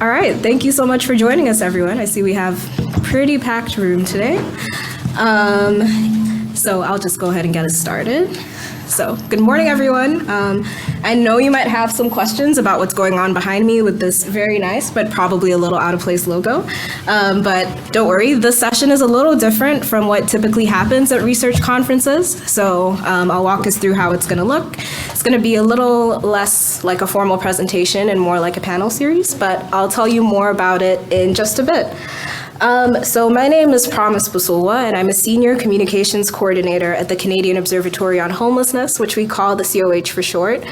All right, thank you so much for joining us, everyone. I see we have a pretty packed room today. So I'll just go ahead and get us started. So good morning, everyone. I know you might have some questions about what's going on behind me with this very nice, but probably a little out of place logo. But don't worry, this session is a little different from what typically happens at research conferences. So I'll walk us through how it's gonna look. It's gonna be a little less like a formal presentation and more like a panel series, but I'll tell you more about it in just a bit. So my name is Promise Busulwa, and I'm a senior communications coordinator at the Canadian Observatory on Homelessness, which we call the COH for short.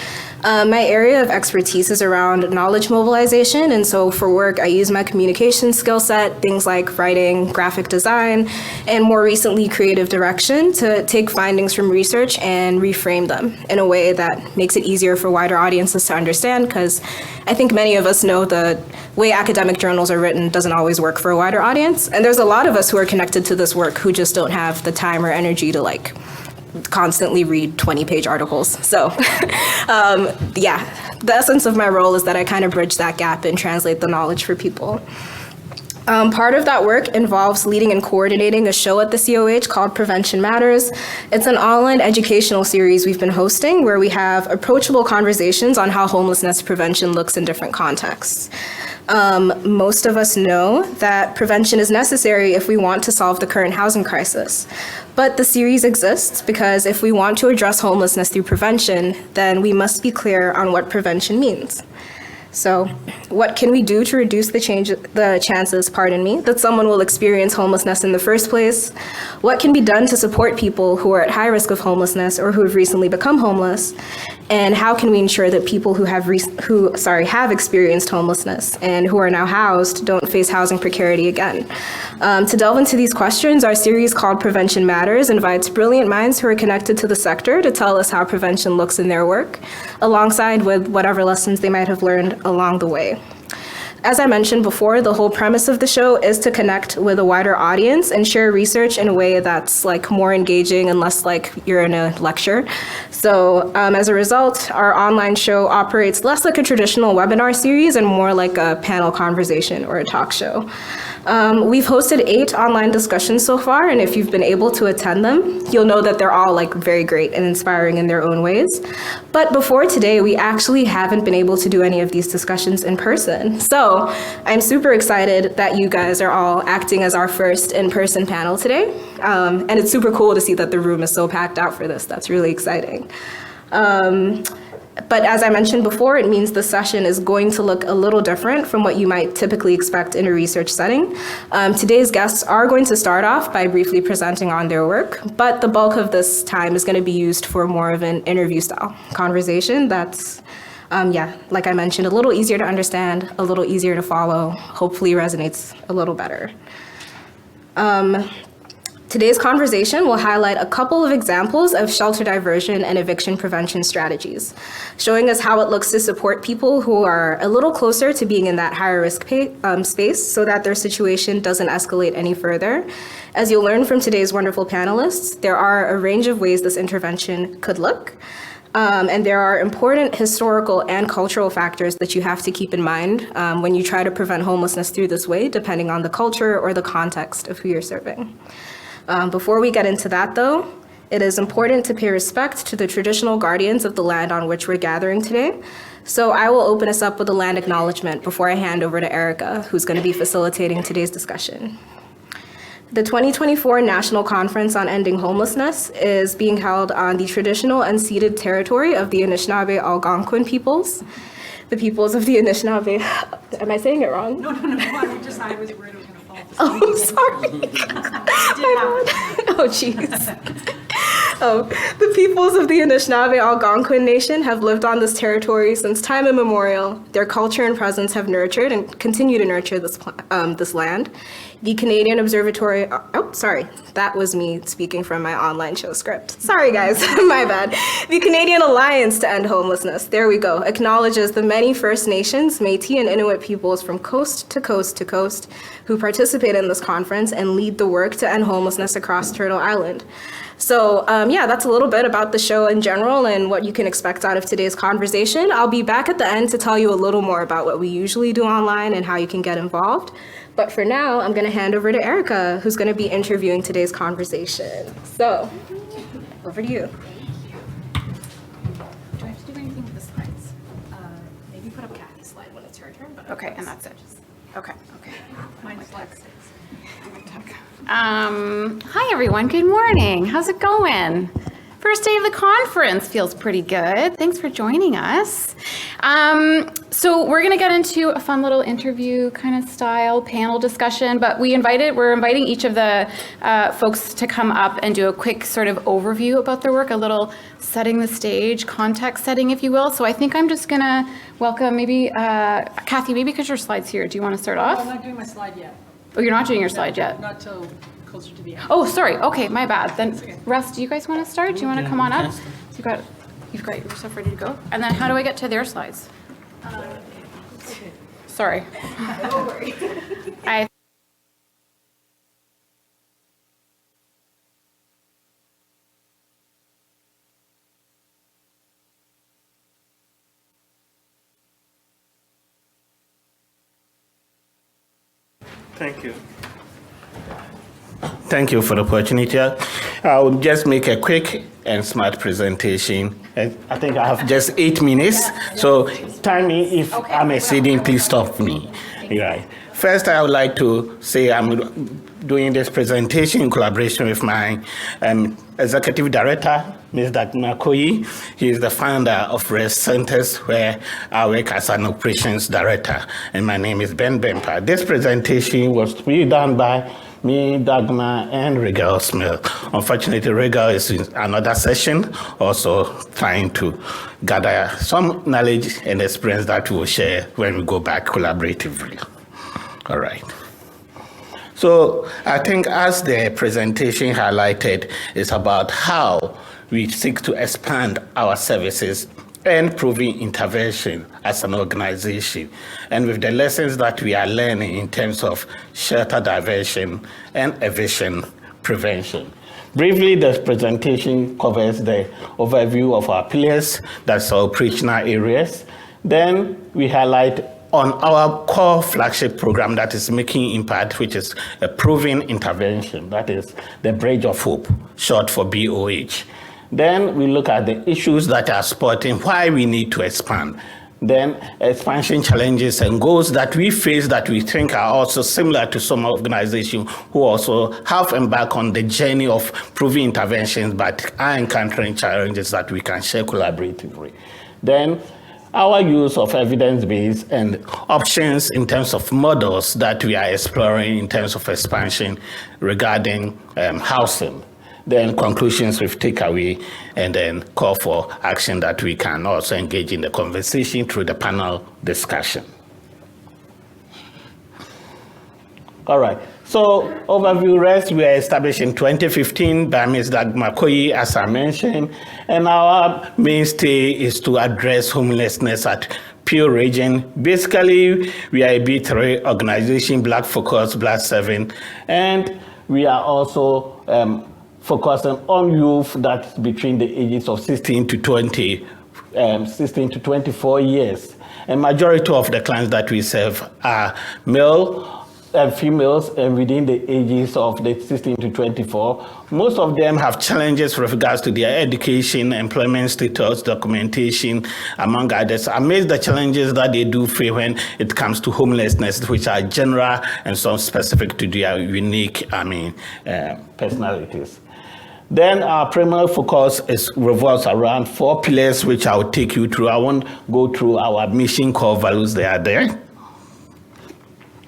My area of expertise is around knowledge mobilization, and so for work, I use my communication skill set, things like writing, graphic design, and more recently, creative direction, to take findings from research and reframe them in a way that makes it easier for wider audiences to understand, because I think many of us know the way academic journals are written doesn't always work for a wider audience, and there's a lot of us who are connected to this work who just don't have the time or energy to constantly read 20-page articles. So yeah, the essence of my role is that I kind of bridge that gap and translate the knowledge for people. Part of that work involves leading and coordinating a show at the COH called Prevention Matters. It's an online educational series we've been hosting where we have approachable conversations on how homelessness prevention looks in different contexts. Most of us know that prevention is necessary if we want to solve the current housing crisis. But the series exists because if we want to address homelessness through prevention, then we must be clear on what prevention means. So what can we do to reduce the chances, that someone will experience homelessness in the first place? What can be done to support people who are at high risk of homelessness or who have recently become homeless? And how can we ensure that people who have experienced homelessness and who are now housed don't face housing precarity again? To delve into these questions, our series called Prevention Matters invites brilliant minds who are connected to the sector to tell us how prevention looks in their work, alongside with whatever lessons they might have learned along the way. As I mentioned before, the whole premise of the show is to connect with a wider audience and share research in a way that's more engaging and less like you're in a lecture. So as a result, our online show operates less like a traditional webinar series and more like a panel conversation or a talk show. We've hosted 8 online discussions so far, and if you've been able to attend them, you'll know that they're all very great and inspiring in their own ways. But before today, we actually haven't been able to do any of these discussions in person. So I'm super excited that you guys are all acting as our first in-person panel today. And it's super cool to see that the room is so packed out for this. That's really exciting. But as I mentioned before, it means the session is going to look a little different from what you might typically expect in a research setting. Today's guests are going to start off by briefly presenting on their work, but the bulk of this time is going to be used for more of an interview-style conversation that's, like I mentioned, a little easier to understand, a little easier to follow, hopefully resonates a little better. Today's conversation will highlight a couple of examples of shelter diversion and eviction prevention strategies, showing us how it looks to support people who are a little closer to being in that higher risk space so that their situation doesn't escalate any further. As you'll learn from today's wonderful panelists, there are a range of ways this intervention could look. And there are important historical and cultural factors that you have to keep in mind when you try to prevent homelessness through this way, depending on the culture or the context of who you're serving. Before we get into that, though, it is important to pay respect to the traditional guardians of the land on which we're gathering today. So I will open us up with a land acknowledgement before I hand over to Erica, who's going to be facilitating today's discussion. The 2024 National Conference on Ending Homelessness is being held on the traditional unceded territory of the Anishinaabe Algonquin peoples. The peoples of the Anishinaabe, am I saying it wrong? No, I was worried it was going to fall. Oh, sorry. Oh, jeez. The peoples of the Anishinaabe Algonquin Nation have lived on this territory since time immemorial. Their culture and presence have nurtured and continue to nurture this land. The Canadian Observatory, that was me speaking from my online show script. Sorry guys, my bad. The Canadian Alliance to End Homelessness, there we go, acknowledges the many First Nations, Métis, and Inuit peoples from coast to coast to coast who participate in this conference and lead the work to end homelessness across Turtle Island. So yeah, that's a little bit about the show in general and what you can expect out of today's conversation. I'll be back at the end to tell you a little more about what we usually do online and how you can get involved. But for now, I'm going to hand over to Erica, who's going to be interviewing today's conversation. So, over to you. Do I have to do anything with the slides? Maybe put up Kathy's slide when it's her turn. But Okay, and that's it. Okay. Mine slide six. Hi everyone, good morning. How's it going? First day of the conference feels pretty good. Thanks for joining us. So we're gonna get into a fun little interview kind of style panel discussion, but we're inviting each of the folks to come up and do a quick sort of overview about their work, a little setting the stage, context setting, if you will. So I think I'm just gonna welcome maybe, Kathy, maybe because your slide's here. Do you wanna start off? I'm not doing my slide yet. Oh, you're not doing your slide yet? Not till closer to the end. Oh, sorry. Okay, my bad. Then, okay. Russ, do you guys want to start? Do you want to come on up? So you've got your stuff ready to go. And then, how do I get to their slides? Sorry. Don't worry. Thank you. Thank you for the opportunity. I will just make a quick and smart presentation. I think I have just 8 minutes, so time me if I'm exceeding, please stop me. Right. First, I would like to say I'm doing this presentation in collaboration with my executive director, Ms. Dagmar Koyi. He is the founder of Rest Centers, where I work as an operations director, and my name is Ben Bempa. This presentation was to be done by me, Dagmar, and Regal Smith. Unfortunately, Regal is in another session, also trying to gather some knowledge and experience that we will share when we go back collaboratively. All right. So I think as the presentation highlighted, it's about how we seek to expand our services and proving intervention as an organization, and with the lessons that we are learning in terms of shelter diversion and eviction prevention. Briefly, the presentation covers the overview of our pillars, that's our operational areas. Then we highlight on our core flagship program that is making impact, which is a proven intervention, that is the Bridge of Hope, short for BOH. Then we look at the issues that are supporting why we need to expand. Then expansion challenges and goals that we face that we think are also similar to some organizations who also have embarked on the journey of proving interventions but are encountering challenges that we can share collaboratively. Then our use of evidence-based and options in terms of models that we are exploring in terms of expansion regarding housing. Then conclusions with takeaway, and then call for action that we can also engage in the conversation through the panel discussion. All right, so overview REST we were established in 2015 by Ms. Dagmar Koyi, as I mentioned, and our mainstay is to address homelessness at Pure region. Basically, we are a B3 organization, Black Focus, Black 7, and we are also focusing on youth that's between the ages of 16 to 24 years. And majority of the clients that we serve are male and females, and within the ages of the 16 to 24. Most of them have challenges with regards to their education, employment status, documentation, among others. Amidst the challenges that they do face when it comes to homelessness, which are general and some specific to their unique, personalities. Then our primary focus revolves around 4 pillars, which I will take you through. I won't go through our mission core values, they are there.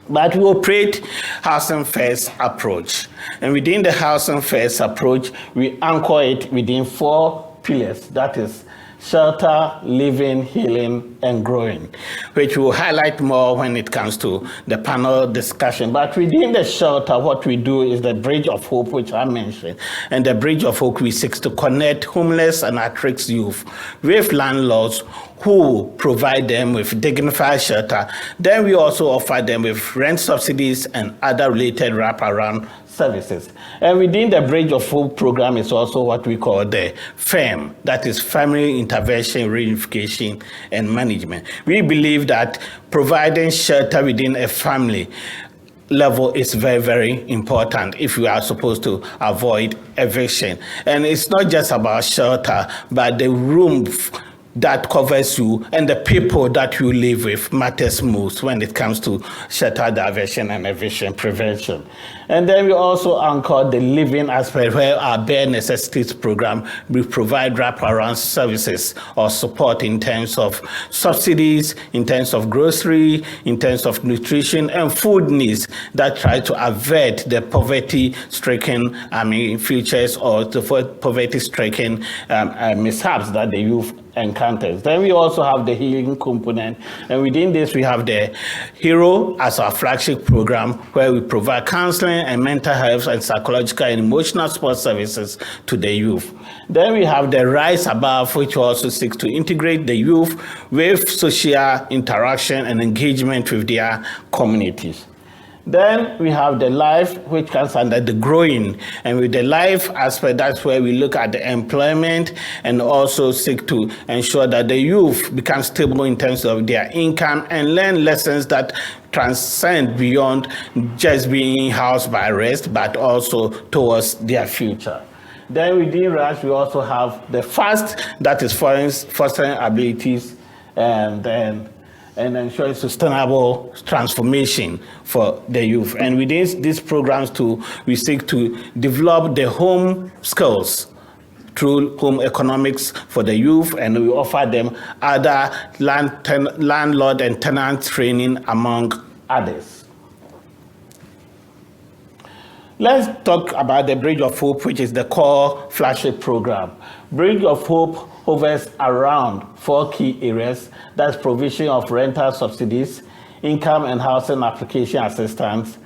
But we operate housing first approach. And within the housing first approach, we anchor it within 4 pillars. That is shelter, living, healing, and growing, which we'll highlight more when it comes to the panel discussion. But within the shelter, what we do is the Bridge of Hope, which I mentioned. And the Bridge of Hope, we seek to connect homeless and at-risk youth with landlords who provide them with dignified shelter. Then we also offer them with rent subsidies and other related wraparound services. And within the Bridge of Hope program is also what we call the FAM, that is Family Intervention, Reunification, and Management. We believe that providing shelter within a family level is very, very important if we are supposed to avoid eviction. And it's not just about shelter, but the room that covers you and the people that you live with matters most when it comes to shelter, diversion, and eviction prevention. And then we also anchor the living aspect, where our bare necessities program will provide wraparound services or support in terms of subsidies, in terms of grocery, in terms of nutrition and food needs that try to avert the poverty-stricken futures or the poverty-stricken mishaps that the youth encounters. Then we also have the healing component, and within this we have the HERO as our flagship program, where we provide counseling and mental health and psychological and emotional support services to the youth. Then we have the Rise Above, which also seeks to integrate the youth with social interaction and engagement with their communities. Then we have the life, which comes under the growing. And with the life aspect, that's where we look at the employment and also seek to ensure that the youth become stable in terms of their income and learn lessons that transcend beyond just being housed by rest, but also towards their future. Then within RAS, we also have the FAST, that is fostering abilities and ensuring sustainable transformation for the youth. And within these programs too, we seek to develop the home skills through home economics for the youth, and we offer them other landlord and tenant training, among others. Let's talk about the Bridge of Hope, which is the core flagship program. Bridge of Hope hovers around 4 key areas. That's provision of rental subsidies, income and housing application assistance,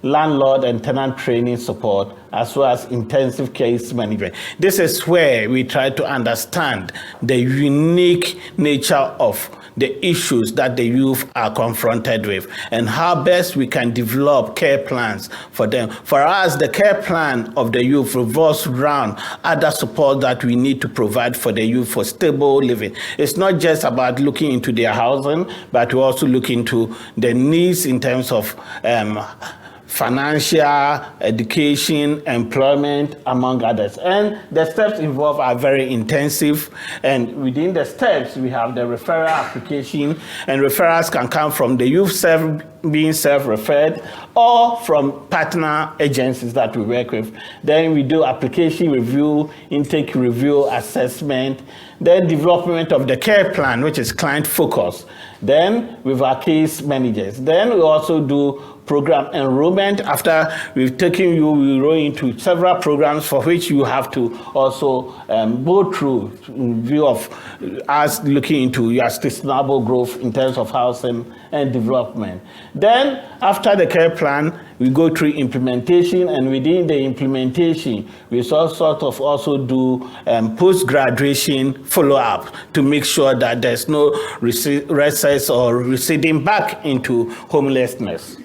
landlord and tenant training support, as well as intensive case management. This is where we try to understand the unique nature of the issues that the youth are confronted with and how best we can develop care plans for them. For us, the care plan of the youth revolves around other support that we need to provide for the youth for stable living. It's not just about looking into their housing, but we also look into the needs in terms of financial, education, employment, among others. And the steps involved are very intensive. And within the steps, we have the referral application, and referrals can come from the youth being self-referred or from partner agencies that we work with. Then we do application review, intake review, assessment, then development of the care plan, which is client focused. Then with our case managers. Then we also do program enrollment. After we've taken you, we roll into several programs for which you have to also go through in view of us looking into your sustainable growth in terms of housing and development. Then after the care plan, we go through implementation, and within the implementation, we also do post-graduation follow-up to make sure that there's no recess or receding back into homelessness.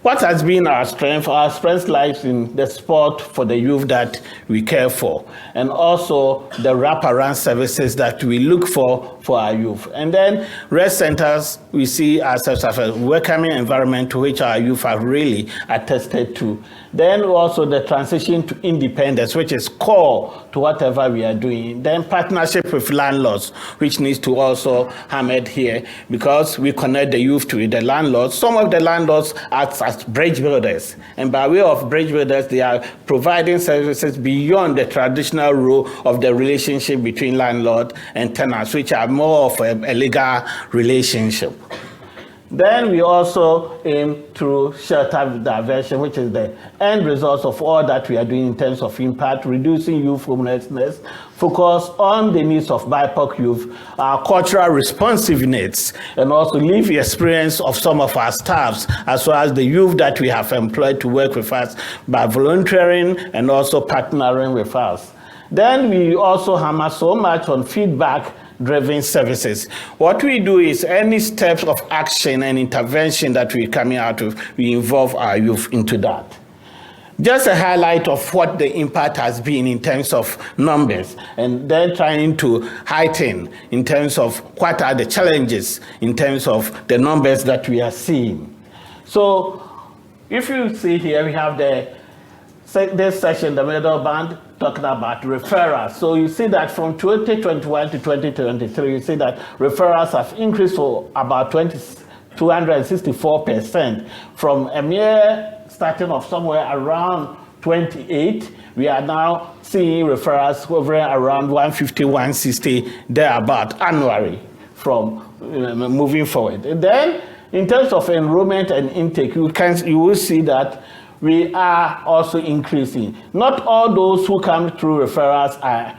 What has been our strength? Our strength lies in the support for the youth that we care for, and also the wraparound services that we look for our youth. And then rest centers, we see ourselves as a welcoming environment to which our youth have really attested to. Then also the transition to independence, which is core to whatever we are doing. Then partnership with landlords, which needs to also hammered here, because we connect the youth to the landlords. Some of the landlords act as bridge builders, and by way of bridge builders, they are providing services beyond the traditional role of the relationship between landlord and tenants, which are more of a legal relationship. Then we also aim through shelter diversion, which is the end result of all that we are doing in terms of impact, reducing youth homelessness, focus on the needs of BIPOC youth, our cultural responsiveness, and also live the experience of some of our staffs, as well as the youth that we have employed to work with us by volunteering and also partnering with us. Then we also hammer so much on feedback driven services. What we do is any steps of action and intervention that we're coming out of, we involve our youth into that. Just a highlight of what the impact has been in terms of numbers, and then trying to heighten in terms of what are the challenges in terms of the numbers that we are seeing. So if you see here, we have this section, the middle band, talking about referrals. So you see that from 2021 to 2023, you see that referrals have increased for about 264%. From a mere starting of somewhere around 28, we are now seeing referrals hovering around 150, 160, thereabout annually from moving forward. And then in terms of enrollment and intake, you will see that we are also increasing. Not all those who come through referrals are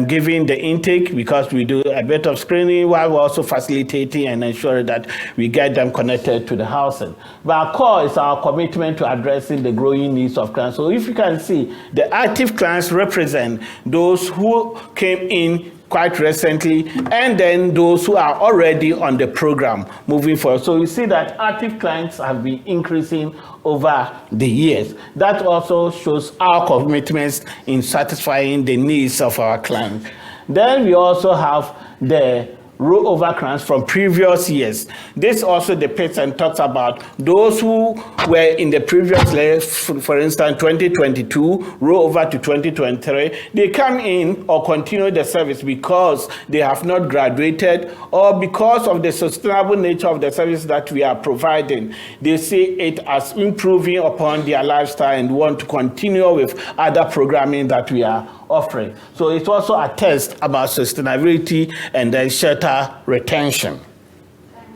giving the intake, because we do a bit of screening while we're also facilitating and ensuring that we get them connected to the housing. But our core is our commitment to addressing the growing needs of clients. So if you can see, the active clients represent those who came in quite recently, and then those who are already on the program moving forward. So you see that active clients have been increasing over the years. That also shows our commitments in satisfying the needs of our clients. Then we also have the rollover clients from previous years. This also depicts and talks about those who were in the previous year, for instance, 2022, roll over to 2023. They come in or continue the service because they have not graduated, or because of the sustainable nature of the service that we are providing. They see it as improving upon their lifestyle and want to continue with other programming that we are offering. So it's also a test about sustainability and then shelter retention.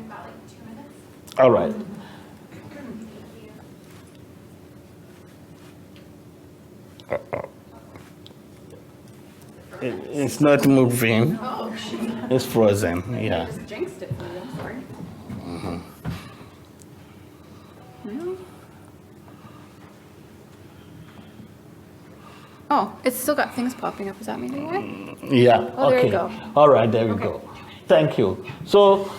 About like 2 minutes. All right. It's not moving. Oh, It's frozen. Yeah. just jinxed it for you. I'm sorry. Oh, it's still got things popping up. Is that maybe why? Yeah. Oh, there you go. All right, there we go. Thank you. So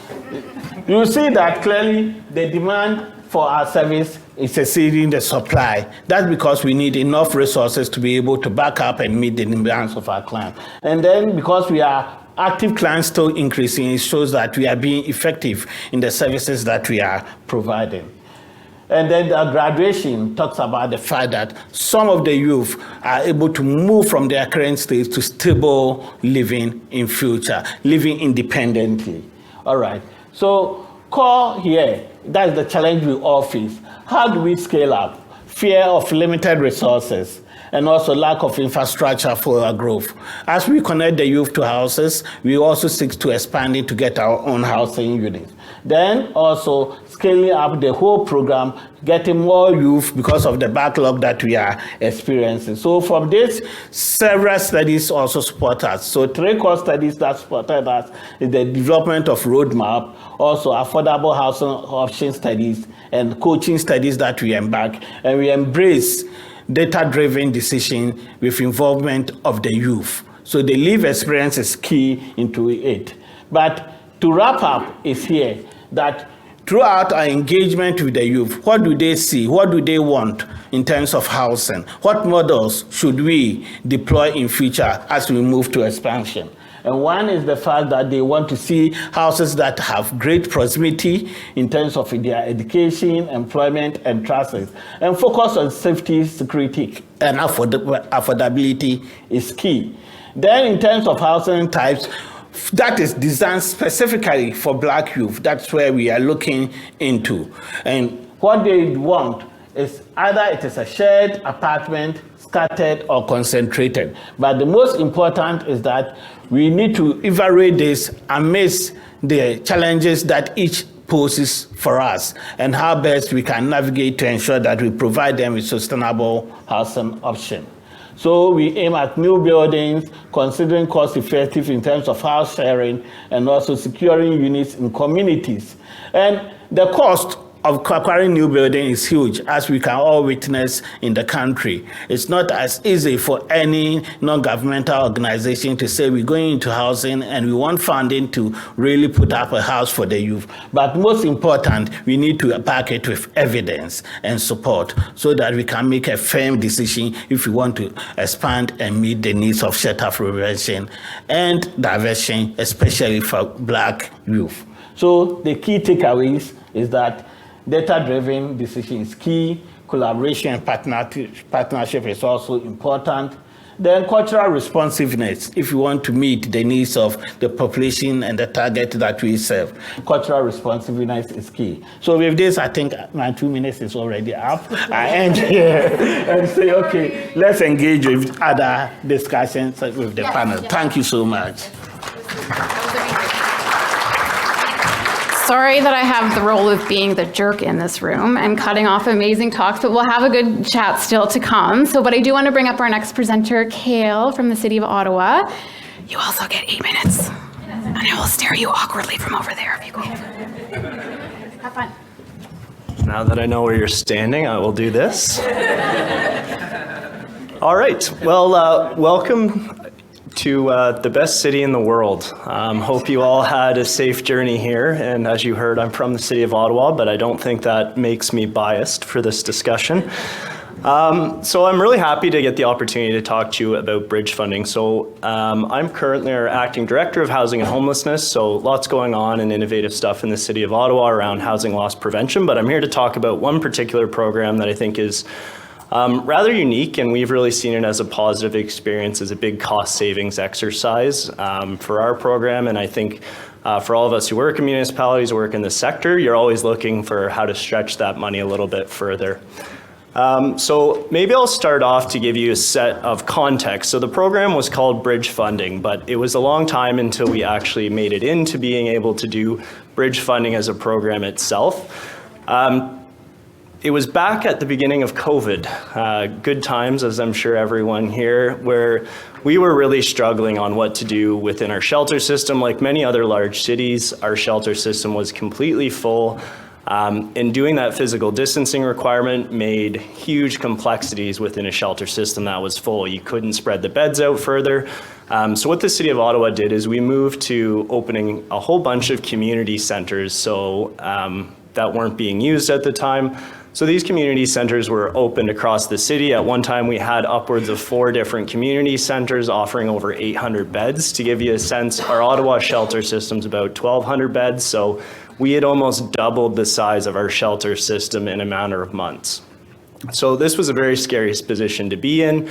you see that clearly the demand for our service is exceeding the supply. That's because we need enough resources to be able to back up and meet the demands of our clients. And then because we are active clients still increasing, it shows that we are being effective in the services that we are providing. And then the graduation talks about the fact that some of the youth are able to move from their current state to stable living in future, living independently. All right. So core here, that's the challenge we all face. How do we scale up? Fear of limited resources, and also lack of infrastructure for our growth. As we connect the youth to houses, we also seek to expand it to get our own housing units. Then also scaling up the whole program, getting more youth because of the backlog that we are experiencing. So from this, several studies also support us. So 3 core studies that supported us is the development of roadmap, also affordable housing option studies, and coaching studies that we embark, and we embrace data-driven decision with involvement of the youth. So the live experience is key into it. But to wrap up is here that throughout our engagement with the youth, what do they see? What do they want in terms of housing? What models should we deploy in future as we move to expansion? And one is the fact that they want to see houses that have great proximity in terms of their education, employment, and trusses. And focus on safety, security, and affordability is key. Then in terms of housing types, that is designed specifically for Black youth. That's where we are looking into. And what they want is either it is a shared apartment, scattered or concentrated. But the most important is that we need to evaluate this amidst the challenges that each poses for us and how best we can navigate to ensure that we provide them with sustainable housing option. So we aim at new buildings, considering cost effective in terms of house sharing, and also securing units in communities. And the cost of acquiring new building is huge, as we can all witness in the country. It's not as easy for any non-governmental organization to say we're going into housing and we want funding to really put up a house for the youth. But most important, we need to back it with evidence and support so that we can make a firm decision if we want to expand and meet the needs of shelter prevention and diversion, especially for Black youth. So the key takeaways is that data-driven decision is key. Collaboration and partnership is also important. Then cultural responsiveness, if you want to meet the needs of the population and the target that we serve. Cultural responsiveness is key. So with this, I think my 2 minutes is already up. I end here and say, okay, let's engage with other discussions with the panel. Thank you so much. Sorry that I have the role of being the jerk in this room and cutting off amazing talks, but we'll have a good chat still to come. But I do want to bring up our next presenter, Kale from the City of Ottawa. You also get 8 minutes, and I will stare at you awkwardly from over there if you go. Have fun. Now that I know where you're standing, I will do this. All right, well, welcome to the best city in the world. Hope you all had a safe journey here. And as you heard, I'm from the City of Ottawa, but I don't think that makes me biased for this discussion. So I'm really happy to get the opportunity to talk to you about bridge funding. So I'm currently our acting director of housing and homelessness. So lots going on and innovative stuff in the City of Ottawa around housing loss prevention. But I'm here to talk about one particular program that I think is rather unique, and we've really seen it as a positive experience, as a big cost savings exercise for our program. And I think for all of us who work in municipalities, work in the sector, you're always looking for how to stretch that money a little bit further. So maybe I'll start off to give you a set of context. So the program was called Bridge Funding, but it was a long time until we actually made it into being able to do bridge funding as a program itself. It was back at the beginning of COVID, good times, as I'm sure everyone here, where we were really struggling on what to do within our shelter system. Like many other large cities, our shelter system was completely full. And doing that physical distancing requirement made huge complexities within a shelter system that was full. You couldn't spread the beds out further. So what the City of Ottawa did is we moved to opening a whole bunch of community centers that weren't being used at the time. So these community centers were opened across the city. At one time, we had upwards of 4 different community centers offering over 800 beds. To give you a sense, our Ottawa shelter system's about 1,200 beds, so we had almost doubled the size of our shelter system in a matter of months. So this was a very scary position to be in.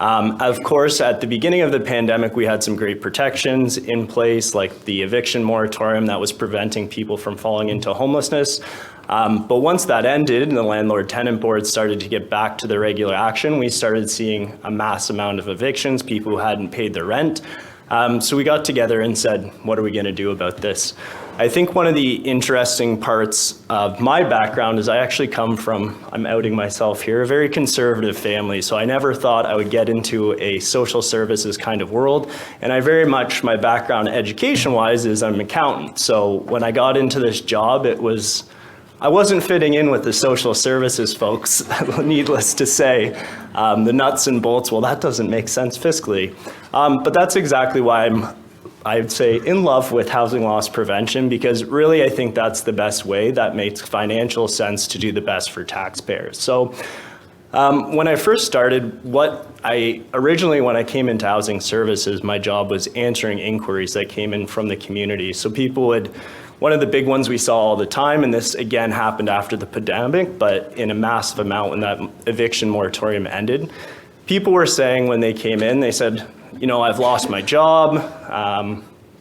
Of course, at the beginning of the pandemic, we had some great protections in place, like the eviction moratorium that was preventing people from falling into homelessness. But once that ended and the landlord-tenant board started to get back to their regular action, we started seeing a mass amount of evictions, people who hadn't paid their rent. So we got together and said, what are we going to do about this? I think one of the interesting parts of my background is I actually come from, I'm outing myself here, a very conservative family. So I never thought I would get into a social services kind of world. And I very much, my background education-wise is I'm an accountant. So when I got into this job, I wasn't fitting in with the social services folks, needless to say. The nuts and bolts, well, that doesn't make sense fiscally. But that's exactly why I'd say in love with housing loss prevention, because really I think that's the best way that makes financial sense to do the best for taxpayers. So when I first started, when I came into housing services, my job was answering inquiries that came in from the community. So one of the big ones we saw all the time, and this again happened after the pandemic, but in a massive amount when that eviction moratorium ended, people were saying when they came in, they said, I've lost my job.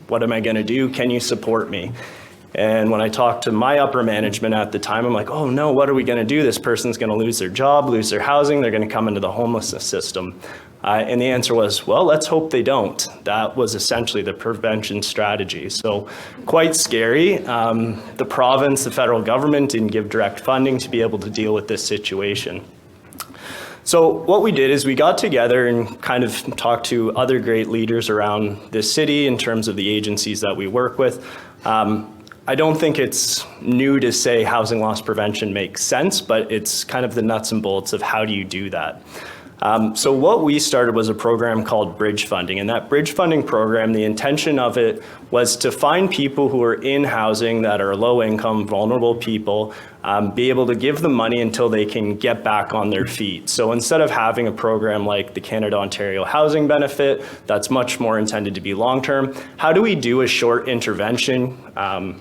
What am I going to do? Can you support me? And when I talked to my upper management at the time, I'm like, oh no, what are we going to do? This person's going to lose their job, lose their housing. They're going to come into the homelessness system. And the answer was, well, let's hope they don't. That was essentially the prevention strategy. So quite scary. The province, the federal government didn't give direct funding to be able to deal with this situation. So what we did is we got together and kind of talked to other great leaders around this city in terms of the agencies that we work with. I don't think it's new to say housing loss prevention makes sense, but it's kind of the nuts and bolts of how do you do that. So what we started was a program called Bridge Funding, and that Bridge Funding program, the intention of it was to find people who are in housing that are low income, vulnerable people, be able to give them money until they can get back on their feet. So instead of having a program like the Canada Ontario Housing Benefit, that's much more intended to be long-term, how do we do a short intervention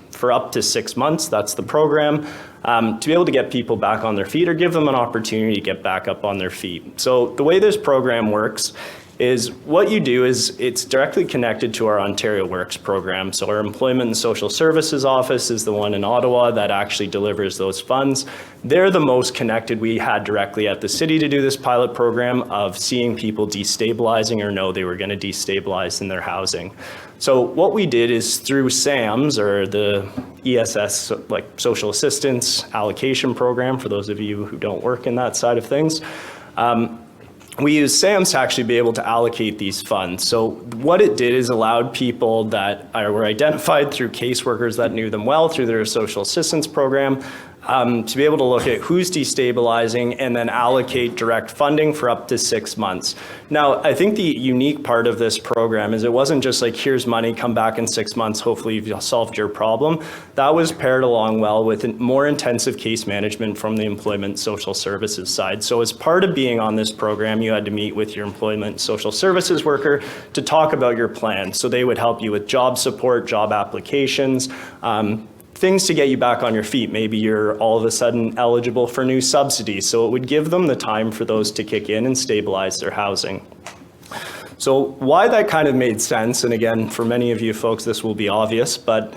for up to 6 months? That's the program. To be able to get people back on their feet or give them an opportunity to get back up on their feet. So the way this program works is what you do is it's directly connected to our Ontario Works program. So our Employment and Social Services office is the one in Ottawa that actually delivers those funds. They're the most connected. We had directly at the city to do this pilot program of seeing people destabilizing or know they were going to destabilize in their housing. So what we did is through SAMS, or the ESS, like Social Assistance Allocation Program, for those of you who don't work in that side of things, we used SAMS to actually be able to allocate these funds. So what it did is allowed people that were identified through caseworkers that knew them well through their social assistance program to be able to look at who's destabilizing and then allocate direct funding for up to 6 months. Now, I think the unique part of this program is it wasn't just like, here's money, come back in 6 months, hopefully you've solved your problem. That was paired along well with more intensive case management from the employment social services side. So as part of being on this program, you had to meet with your employment social services worker to talk about your plan. So they would help you with job support, job applications, things to get you back on your feet. Maybe you're all of a sudden eligible for new subsidies. So it would give them the time for those to kick in and stabilize their housing. So why that kind of made sense, and again, for many of you folks, this will be obvious, but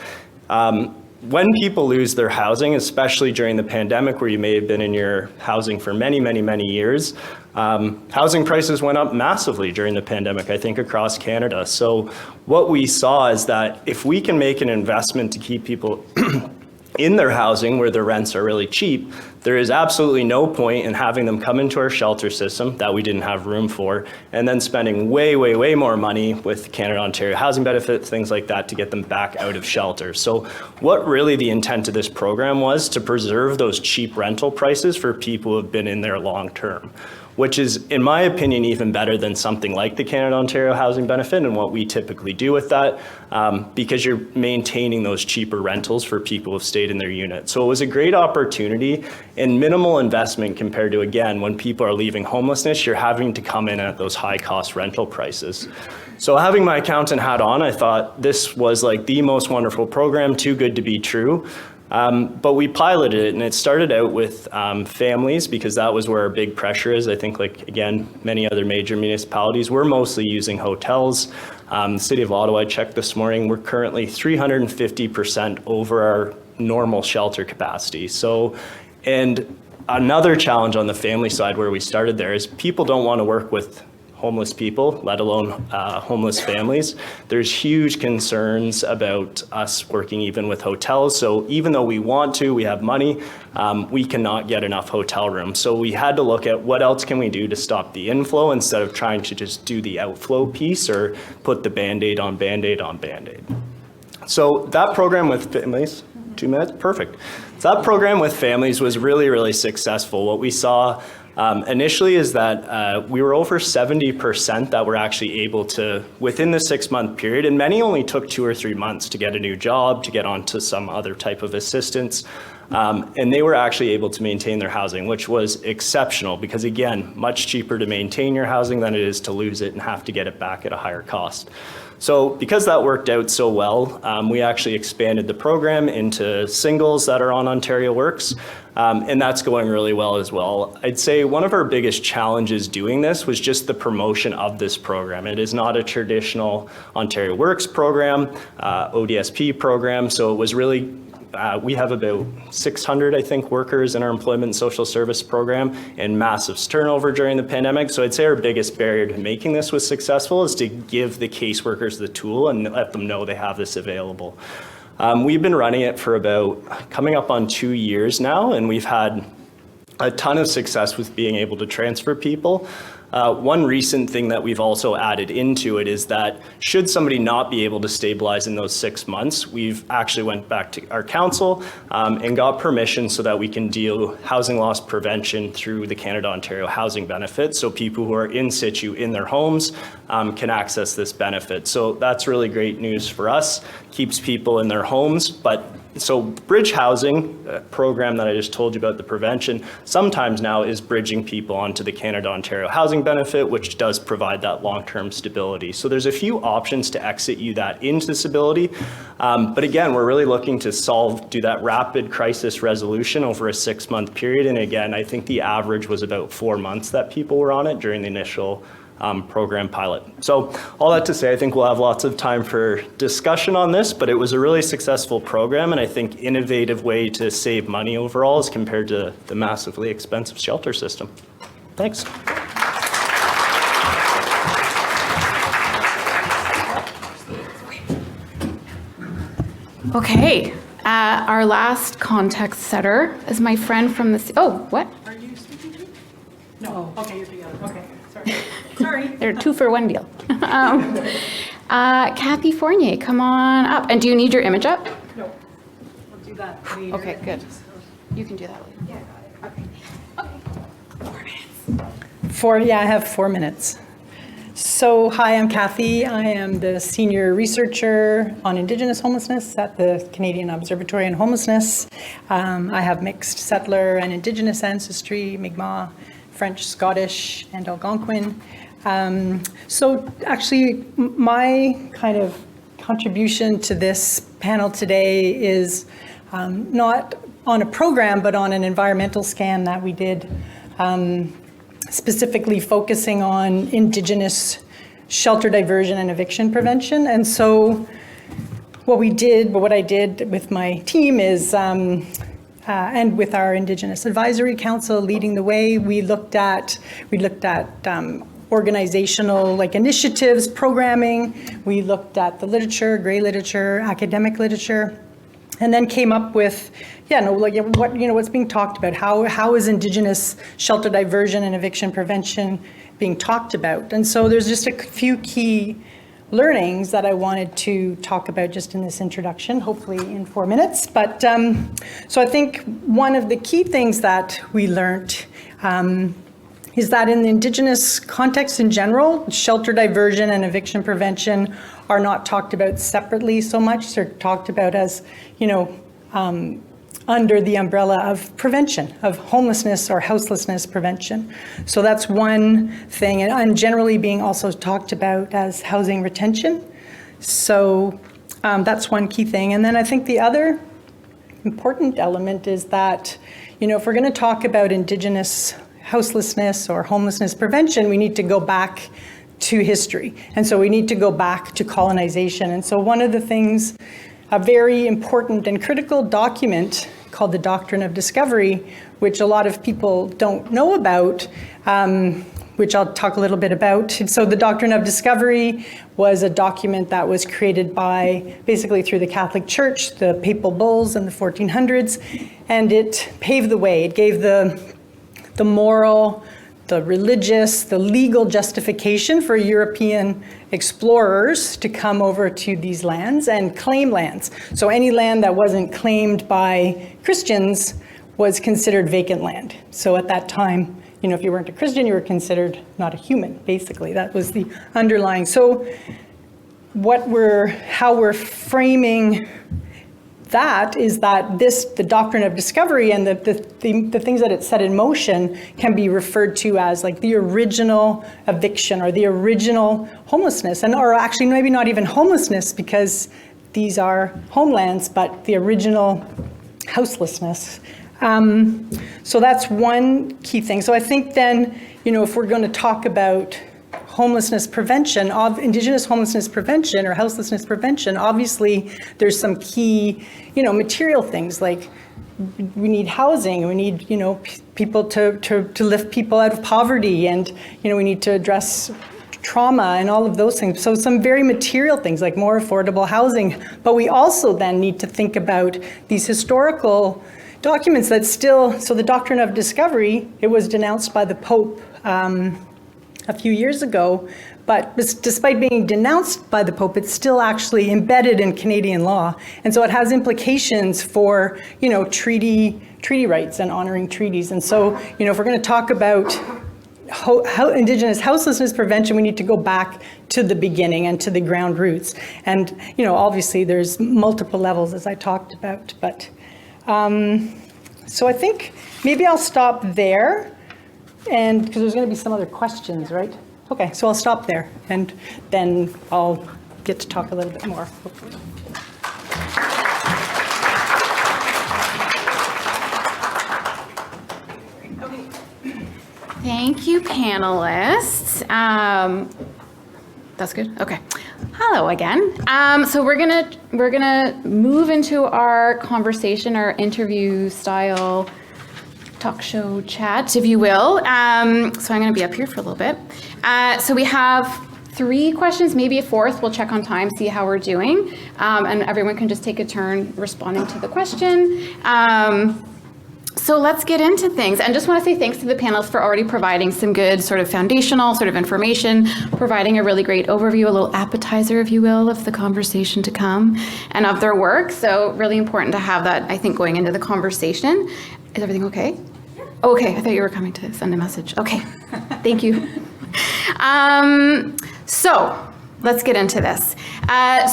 when people lose their housing, especially during the pandemic where you may have been in your housing for many, many, many years, housing prices went up massively during the pandemic, I think, across Canada. So what we saw is that if we can make an investment to keep people in their housing where their rents are really cheap, there is absolutely no point in having them come into our shelter system that we didn't have room for, and then spending way, way, way more money with Canada Ontario Housing Benefit, things like that, to get them back out of shelter. So what really the intent of this program was to preserve those cheap rental prices for people who have been in there long term, which is, in my opinion, even better than something like the Canada Ontario Housing Benefit and what we typically do with that, because you're maintaining those cheaper rentals for people who have stayed in their unit. So it was a great opportunity and minimal investment compared to, again, when people are leaving homelessness, you're having to come in at those high cost rental prices. So having my accountant hat on, I thought this was like the most wonderful program, too good to be true. But we piloted it, and it started out with families, because that was where our big pressure is. I think, like, again, many other major municipalities, we're mostly using hotels. The City of Ottawa, I checked this morning, we're currently 350% over our normal shelter capacity. So, and another challenge on the family side where we started there is people don't want to work with homeless people, let alone homeless families. There's huge concerns about us working even with hotels. So even though we want to, we have money, we cannot get enough hotel rooms. So we had to look at what else can we do to stop the inflow instead of trying to just do the outflow piece or put the Band-Aid on Band-Aid on Band-Aid. So that program with families, 2 minutes, perfect. So that program with families was really, really successful. What we saw initially is that we were over 70% that were actually able to, within the 6-month period, and many only took 2 or 3 months to get a new job, to get onto some other type of assistance, and they were actually able to maintain their housing, which was exceptional because, again, much cheaper to maintain your housing than it is to lose it and have to get it back at a higher cost. So because that worked out so well, we actually expanded the program into singles that are on Ontario Works, and that's going really well as well. I'd say one of our biggest challenges doing this was just the promotion of this program. It is not a traditional Ontario Works program, ODSP program, so it was really we have about 600, I think, workers in our employment and social service program, and massive turnover during the pandemic. So I'd say our biggest barrier to making this was successful is to give the caseworkers the tool and let them know they have this available. We've been running it for about coming up on 2 years now, and we've had a ton of success with being able to transfer people. One recent thing that we've also added into it is that should somebody not be able to stabilize in those 6 months, we've actually went back to our council and got permission so that we can deal housing loss prevention through the Canada Ontario Housing Benefit. So people who are in situ in their homes can access this benefit. So that's really great news for us, keeps people in their homes. But so bridge housing program that I just told you about, the prevention, sometimes now is bridging people onto the Canada Ontario Housing Benefit, which does provide that long-term stability. So there's a few options to exit you that into stability. But again, we're really looking to do that rapid crisis resolution over a 6-month period. And again, I think the average was about 4 months that people were on it during the initial program pilot. So all that to say, I think we'll have lots of time for discussion on this, but it was a really successful program, and I think innovative way to save money overall as compared to the massively expensive shelter system. Thanks. Okay, our last context setter is my friend from the, oh, what? Are you speaking to me? No. Okay, you're together. Okay, sorry. Sorry. They're 2-for-1 deal. Kathy Fournier, come on up. And do you need your image up? No. We'll do that later. Okay, good. You can do that later. Yeah, got it. Okay. Okay. I have 4 minutes. So, hi, I'm Kathy. I am the senior researcher on Indigenous homelessness at the Canadian Observatory on Homelessness. I have mixed settler and Indigenous ancestry, Mi'kmaq, French, Scottish, and Algonquin. So actually, my kind of contribution to this panel today is not on a program, but on an environmental scan that we did, specifically focusing on Indigenous shelter diversion and eviction prevention. And so what I did with my team is, and with our Indigenous Advisory Council leading the way, we looked at organizational initiatives, programming. We looked at the literature, gray literature, academic literature, and then came up with, what's being talked about. How is Indigenous shelter diversion and eviction prevention being talked about? And so there's just a few key learnings that I wanted to talk about just in this introduction, hopefully in 4 minutes. But so I think one of the key things that we learned is that in the Indigenous context in general, shelter diversion and eviction prevention are not talked about separately so much. They're talked about as, under the umbrella of prevention, of homelessness or houselessness prevention. So that's one thing, and generally being also talked about as housing retention. So that's one key thing. And then I think the other important element is that, if we're going to talk about Indigenous houselessness or homelessness prevention, we need to go back to history. And so we need to go back to colonization. And so one of the things, a very important and critical document called the Doctrine of Discovery, which a lot of people don't know about, which I'll talk a little bit about. So the Doctrine of Discovery was a document that was created basically through the Catholic Church, the papal bulls in the 1400s, and it paved the way. It gave the moral, the religious, the legal justification for European explorers to come over to these lands and claim lands. So any land that wasn't claimed by Christians was considered vacant land. So at that time, if you weren't a Christian, you were considered not a human, basically. That was the underlying. So how we're framing that is that the Doctrine of Discovery and the things that it set in motion can be referred to as the original eviction or the original homelessness, or actually maybe not even homelessness because these are homelands, but the original houselessness. So that's one key thing. So I think then, if we're going to talk about homelessness prevention, of Indigenous homelessness prevention or houselessness prevention, obviously there's some key, material things like we need housing, we need, people to lift people out of poverty, and, we need to address trauma and all of those things. So some very material things like more affordable housing, but we also then need to think about these historical documents that still, so the Doctrine of Discovery, it was denounced by the Pope a few years ago, but despite being denounced by the Pope, it's still actually embedded in Canadian law. And so it has implications for, treaty rights and honoring treaties. And so, if we're going to talk about how Indigenous houselessness prevention, we need to go back to the beginning and to the ground roots. And, obviously there's multiple levels, as I talked about, but so I think maybe I'll stop there, and because there's going to be some other questions, right? Okay, so I'll stop there, and then I'll get to talk a little bit more, hopefully. Thank you, panelists. That's good. Okay. Hello again. So we're gonna move into our conversation, our interview style talk show chat, if you will. So I'm gonna be up here for a little bit. So we have 3 questions, maybe a 4th. We'll check on time, see how we're doing, and everyone can just take a turn responding to the question. So let's get into things. And just want to say thanks to the panelists for already providing some good sort of foundational sort of information, providing a really great overview, a little appetizer, if you will, of the conversation to come and of their work. So really important to have that, I think, going into the conversation. Is everything okay? Yeah. Okay, I thought you were coming to send a message. Okay, thank you. So let's get into this.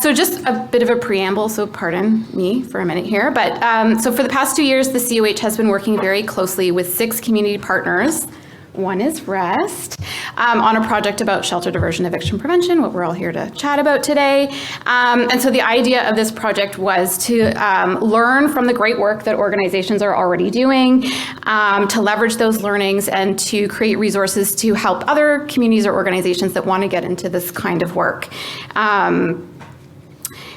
So just a bit of a preamble, so pardon me for a minute here, but so for the past 2 years, the COH has been working very closely with 6 community partners. One is REST, on a project about shelter, diversion, eviction prevention, what we're all here to chat about today. And so the idea of this project was to learn from the great work that organizations are already doing, to leverage those learnings and to create resources to help other communities or organizations that want to get into this kind of work.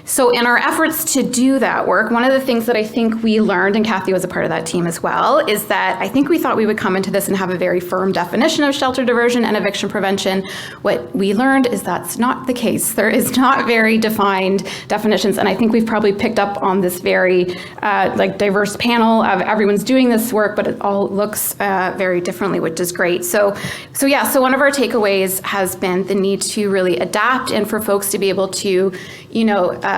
So in our efforts to do that work, one of the things that I think we learned, and Kathy was a part of that team as well, is that I think we thought we would come into this and have a very firm definition of shelter diversion and eviction prevention. What we learned is that's not the case. There is not very defined definitions, and I think we've probably picked up on this very diverse panel of everyone's doing this work, but it all looks very differently, which is great. So one of our takeaways has been the need to really adapt and for folks to be able to,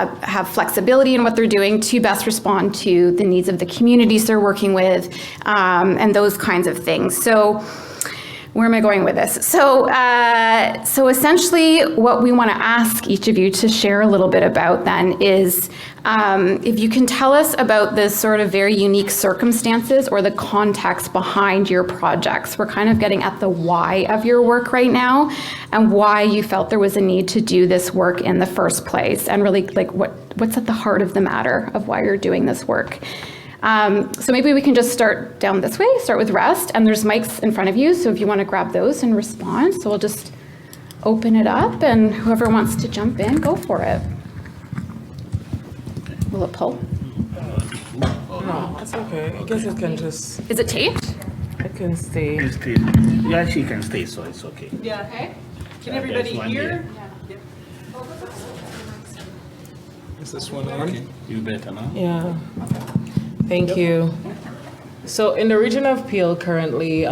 have flexibility in what they're doing to best respond to the needs of the communities they're working with, and those kinds of things. So where am I going with this? So essentially what we want to ask each of you to share a little bit about then is if you can tell us about the sort of very unique circumstances or the context behind your projects. We're kind of getting at the why of your work right now and why you felt there was a need to do this work in the first place, and really like what's at the heart of the matter of why you're doing this work. So maybe we can just start down this way, start with REST, and there's mics in front of you, so if you want to grab those and respond. So we'll just open it up, and whoever wants to jump in, go for it. Will it pull? No, that's okay. I guess it can just, Is it taped? it can stay. Yeah, she can stay, so it's okay. Yeah. Okay. Can everybody hear? Is this one on? You better now. Yeah. Thank you. So in the region of Peel currently,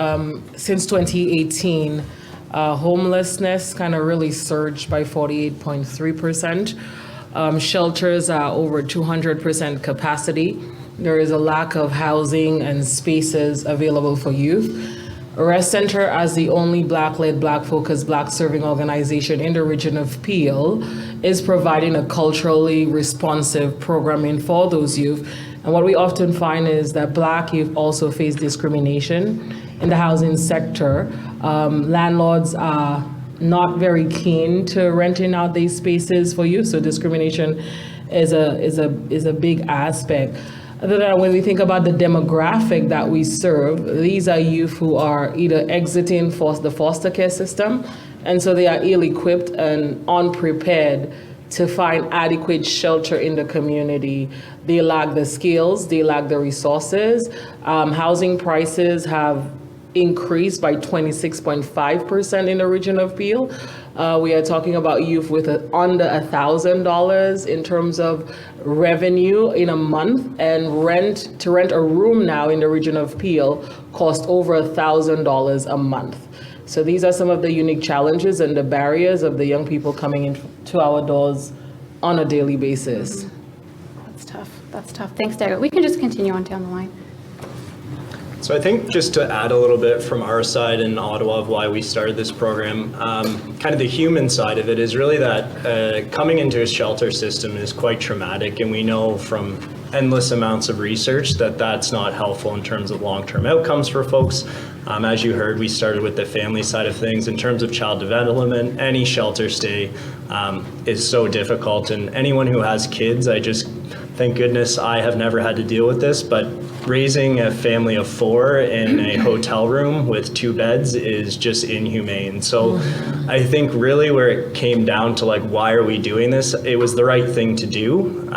since 2018, homelessness kind of really surged by 48.3%. Shelters are over 200% capacity. There is a lack of housing and spaces available for youth. Rest Center, as the only Black-led, Black-focused, Black-serving organization in the region of Peel, is providing a culturally responsive programming for those youth. And what we often find is that Black youth also face discrimination in the housing sector. Landlords are not very keen to renting out these spaces for youth, so discrimination is a big aspect. Other than when we think about the demographic that we serve, these are youth who are either exiting the foster care system, and so they are ill-equipped and unprepared to find adequate shelter in the community. They lack the skills, they lack the resources. Housing prices have increased by 26.5% in the region of Peel. We are talking about youth with under $1,000 in terms of revenue in a month, and to rent a room now in the region of Peel costs over $1,000 a month. So these are some of the unique challenges and the barriers of the young people coming into our doors on a daily basis. That's tough. That's tough. Thanks, Dago. We can just continue on down the line. So I think just to add a little bit from our side in Ottawa of why we started this program, kind of the human side of it is really that coming into a shelter system is quite traumatic, and we know from endless amounts of research that that's not helpful in terms of long-term outcomes for folks. As you heard, we started with the family side of things. In terms of child development, any shelter stay is so difficult, and anyone who has kids, thank goodness I have never had to deal with this, but raising a family of 4 in a hotel room with 2 beds is just inhumane. So I think really where it came down to like, why are we doing this? It was the right thing to do,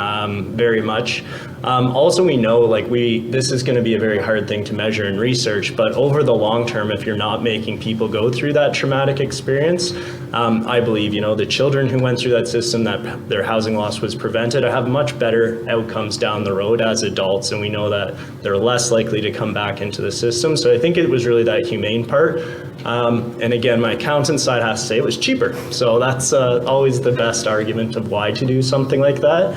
very much. Also, we know this is going to be a very hard thing to measure in research, but over the long term, if you're not making people go through that traumatic experience, I believe, the children who went through that system, that their housing loss was prevented, have much better outcomes down the road as adults, and we know that they're less likely to come back into the system. So I think it was really that humane part. And again, my accountant side has to say it was cheaper. So that's always the best argument of why to do something like that.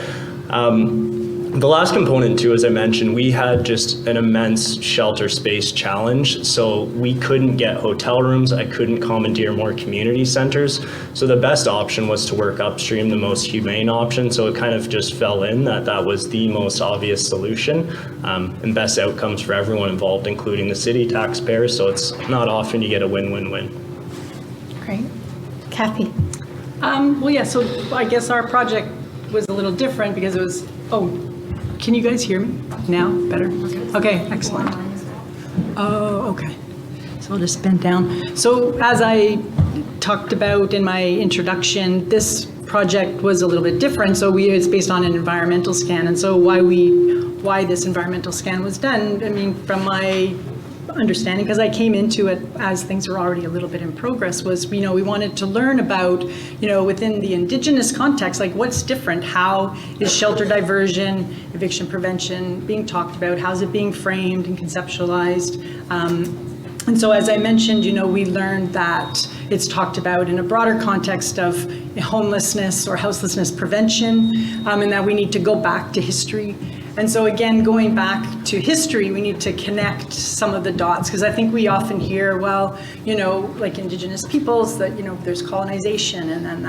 The last component too, as I mentioned, we had just an immense shelter space challenge. So we couldn't get hotel rooms. I couldn't commandeer more community centers. So the best option was to work upstream, the most humane option. So it kind of just fell in that was the most obvious solution, and best outcomes for everyone involved, including the city taxpayers. So it's not often you get a win-win-win. Great. Kathy. Well, yeah, so I guess our project was a little different because it was, can you guys hear me now? Better? Okay, excellent. Oh, okay. So I'll just bend down. So as I talked about in my introduction, this project was a little bit different. So it's based on an environmental scan. And so why this environmental scan was done, I mean, from my understanding, because I came into it as things were already a little bit in progress, was, we wanted to learn about, within the Indigenous context, like what's different? How is shelter diversion, eviction prevention being talked about? How's it being framed and conceptualized? And so as I mentioned, we learned that it's talked about in a broader context of homelessness or houselessness prevention, and that we need to go back to history. And so again, going back to history, we need to connect some of the dots, because I think we often hear, well, like Indigenous peoples, that, there's colonization, and then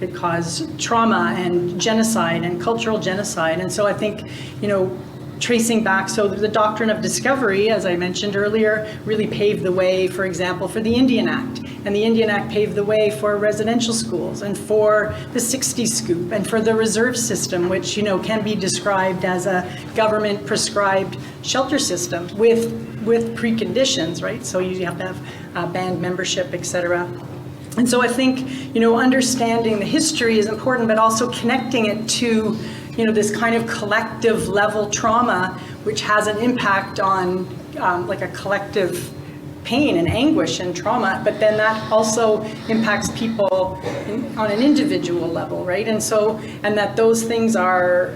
it caused trauma and genocide and cultural genocide. And so I think, tracing back, so the doctrine of discovery, as I mentioned earlier, really paved the way, for example, for the Indian Act. And the Indian Act paved the way for residential schools and for the 60s scoop and for the reserve system, which, can be described as a government prescribed shelter system with preconditions, right? So you have to have band membership, et cetera. And so I think, understanding the history is important, but also connecting it to, this kind of collective level trauma, which has an impact on like a collective pain and anguish and trauma, but then that also impacts people on an individual level, right? And that those things are,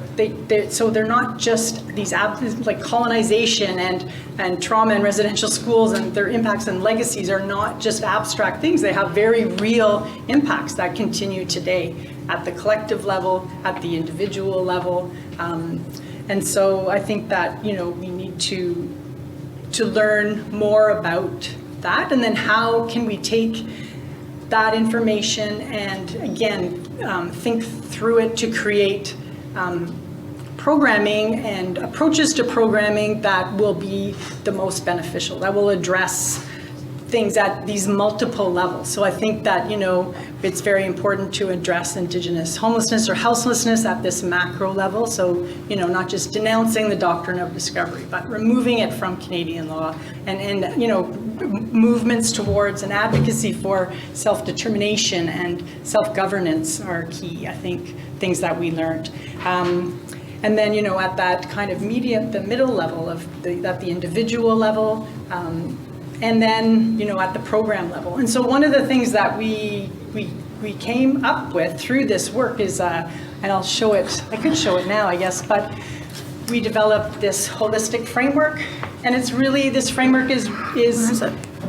so they're not just these like colonization and trauma in residential schools, and their impacts and legacies are not just abstract things. They have very real impacts that continue today at the collective level, at the individual level. And so I think that, we need to learn more about that, and then how can we take that information and again think through it to create programming and approaches to programming that will be the most beneficial, that will address things at these multiple levels. So I think that, it's very important to address Indigenous homelessness or houselessness at this macro level. So, not just denouncing the doctrine of discovery, but removing it from Canadian law, and movements towards an advocacy for self-determination and self-governance are key, I think, things that we learned. And then, at that kind of the middle level at the individual level, and then, at the program level. And so one of the things that we came up with through this work is, and I'll show it, I could show it now, I guess, but we developed this holistic framework. And it's really, this framework is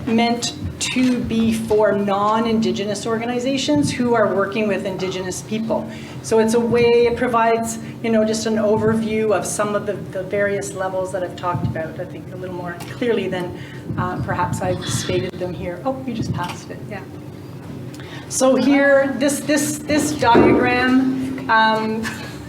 meant to be for non-Indigenous organizations who are working with Indigenous people. So it's a way, it provides, just an overview of some of the various levels that I've talked about, I think a little more clearly than perhaps I've stated them here. Oh, you just passed it, yeah. So here, this diagram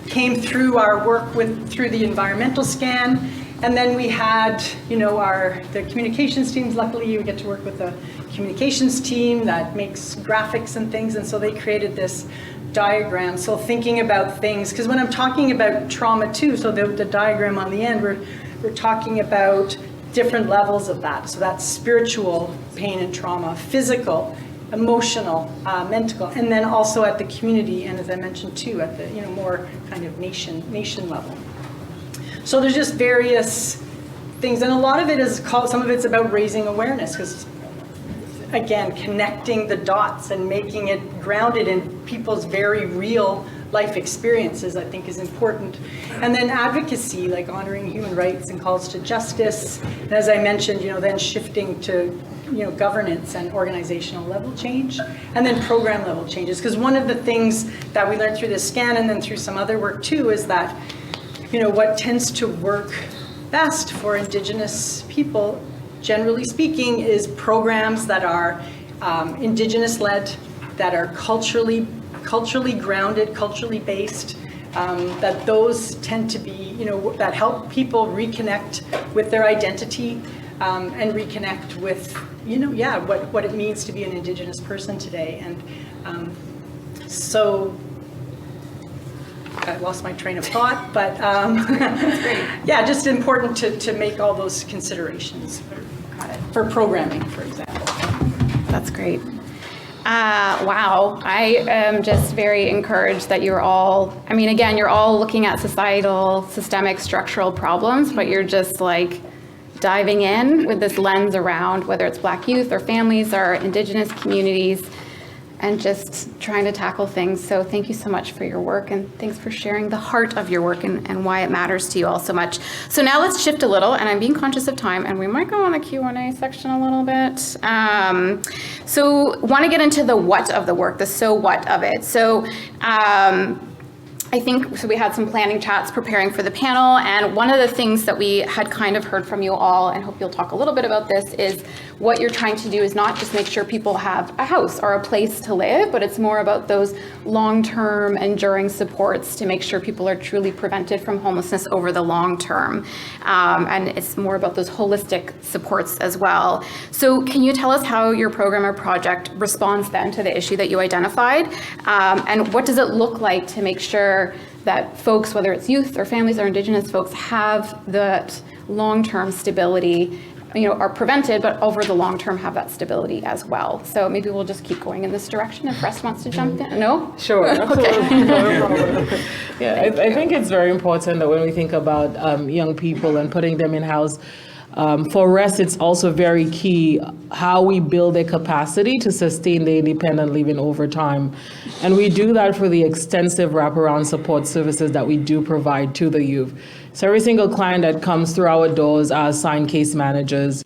came through our work through the environmental scan. And then we had, the communications teams. Luckily, you get to work with a communications team that makes graphics and things. And so they created this diagram. So thinking about things, because when I'm talking about trauma too, so the diagram on the end, we're talking about different levels of that. So that's spiritual pain and trauma, physical, emotional, mental, and then also at the community. And as I mentioned too, at the, more kind of nation level. So there's just various things, and a lot of it is some of it's about raising awareness, because again, connecting the dots and making it grounded in people's very real life experiences, I think is important. And then advocacy, like honoring human rights and calls to justice. And as I mentioned, then shifting to governance and organizational level change, and then program level changes. Because one of the things that we learned through this scan and then through some other work too is that what tends to work best for Indigenous people, generally speaking, is programs that are Indigenous-led, that are culturally grounded, culturally based, that those tend to be, that help people reconnect with their identity and reconnect with, what it means to be an Indigenous person today. And so I lost my train of thought, but yeah, just important to make all those considerations for programming, for example. That's great. Wow, I am just very encouraged that you're all, again, you're all looking at societal, systemic, structural problems, but you're just like diving in with this lens around whether it's Black youth or families or Indigenous communities, and just trying to tackle things. So thank you so much for your work, and thanks for sharing the heart of your work and why it matters to you all so much. So now let's shift a little, and I'm being conscious of time, and we might go on the Q&A section a little bit. So want to get into the what of the work, the so what of it. So I think, so we had some planning chats preparing for the panel, and one of the things that we had kind of heard from you all, and hope you'll talk a little bit about this, is what you're trying to do is not just make sure people have a house or a place to live, but it's more about those long-term enduring supports to make sure people are truly prevented from homelessness over the long term. And it's more about those holistic supports as well. So can you tell us how your program or project responds then to the issue that you identified? And what does it look like to make sure that folks, whether it's youth or families or Indigenous folks, have that long-term stability, are prevented, but over the long term have that stability as well? So maybe we'll just keep going in this direction if Russ wants to jump in. No? Sure. Okay. No problem. Yeah, I think it's very important that when we think about young people and putting them in house, for us, it's also very key how we build their capacity to sustain their independent living over time. And we do that for the extensive wraparound support services that we do provide to the youth. So every single client that comes through our doors are assigned case managers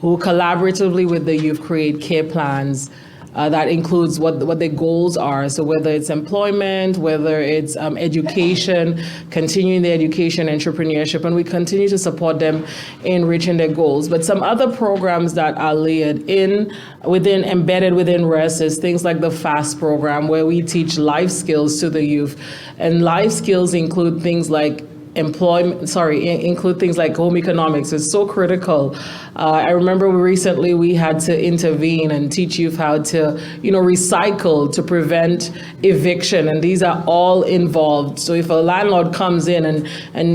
who collaboratively with the youth create care plans that includes what their goals are. So whether it's employment, whether it's education, continuing their education, entrepreneurship, and we continue to support them in reaching their goals. But some other programs that are layered embedded within REST is things like the FAST program, where we teach life skills to the youth. And life skills include things like include things like home economics. It's so critical. I remember recently we had to intervene and teach youth how to, recycle to prevent eviction, and these are all involved. So if a landlord comes in and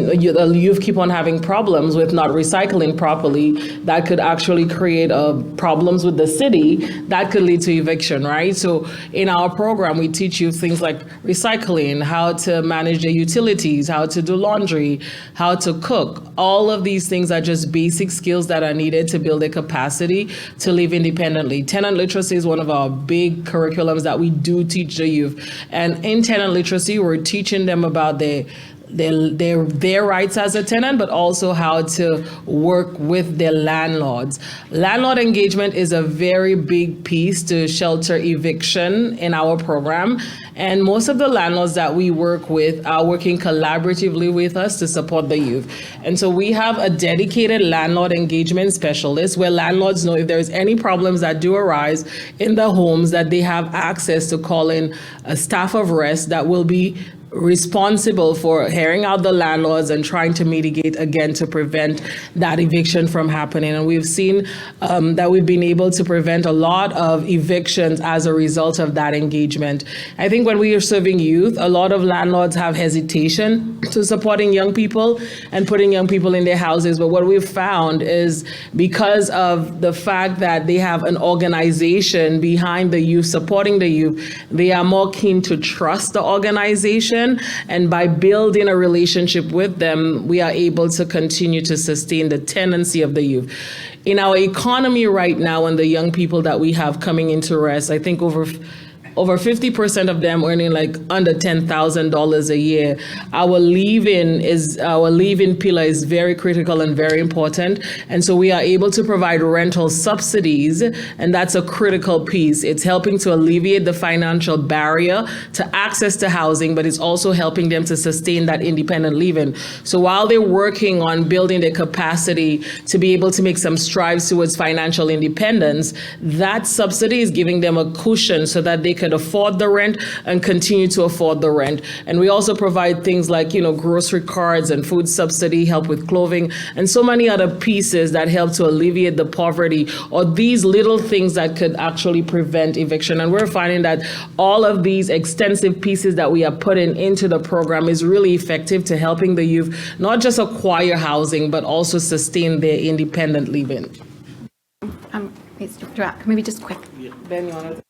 the youth keep on having problems with not recycling properly, that could actually create problems with the city that could lead to eviction, right? So in our program, we teach you things like recycling, how to manage the utilities, how to do laundry, how to cook. All of these things are just basic skills that are needed to build a capacity to live independently. Tenant literacy is one of our big curriculums that we do teach the youth. And in tenant literacy, we're teaching them about their their rights as a tenant, but also how to work with their landlords. Landlord engagement is a very big piece to shelter eviction in our program. And most of the landlords that we work with are working collaboratively with us to support the youth. And so we have a dedicated landlord engagement specialist where landlords know if there's any problems that do arise in the homes, that they have access to call in a staff of rest that will be responsible for hearing out the landlords and trying to mitigate again to prevent that eviction from happening. And we've seen that we've been able to prevent a lot of evictions as a result of that engagement. I think when we are serving youth, a lot of landlords have hesitation to supporting young people and putting young people in their houses. But what we've found is because of the fact that they have an organization behind the youth, supporting the youth, they are more keen to trust the organization. And by building a relationship with them, we are able to continue to sustain the tenancy of the youth. In our economy right now, and the young people that we have coming into rest, I think over 50% of them earning like under $10,000 a year. Our leave-in pillar is very critical and very important. And so we are able to provide rental subsidies, and that's a critical piece. It's helping to alleviate the financial barrier to access to housing, but it's also helping them to sustain that independent living. So while they're working on building their capacity to be able to make some strides towards financial independence, that subsidy is giving them a cushion so that they could afford the rent and continue to afford the rent. And we also provide things like, grocery cards and food subsidy, help with clothing, and so many other pieces that help to alleviate the poverty, or these little things that could actually prevent eviction. And we're finding that all of these extensive pieces that we are putting into the program is really effective to helping the youth not just acquire housing, but also sustain their independent living. Maybe just quick. Ben, you want to?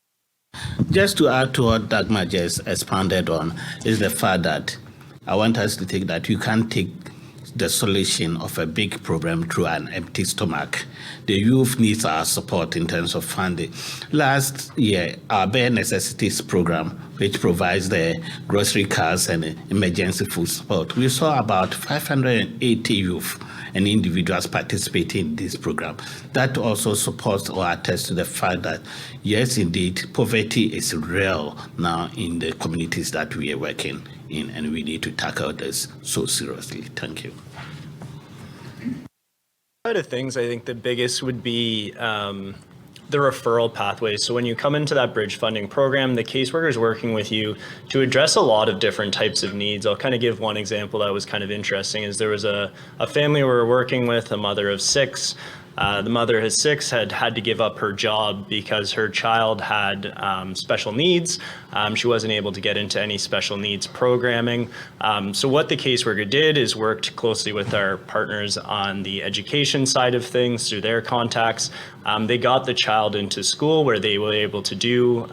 Just to add to what Dagmar just expanded on is the fact that I want us to take that you can't take the solution of a big problem through an empty stomach. The youth needs our support in terms of funding. Last year, our bare necessities program, which provides the grocery cards and emergency food support, we saw about 580 youth and individuals participating in this program. That also supports or attests to the fact that, yes, indeed, poverty is real now in the communities that we are working in, and we need to tackle this so seriously. Thank you. Side of things, I think the biggest would be the referral pathway. So when you come into that bridge funding program, the caseworker is working with you to address a lot of different types of needs. I'll kind of give one example that was kind of interesting. Is there was a family we were working with, a mother of 6. The mother of 6 had to give up her job because her child had special needs. She wasn't able to get into any special needs programming. So what the caseworker did is worked closely with our partners on the education side of things through their contacts. They got the child into school where they were able to do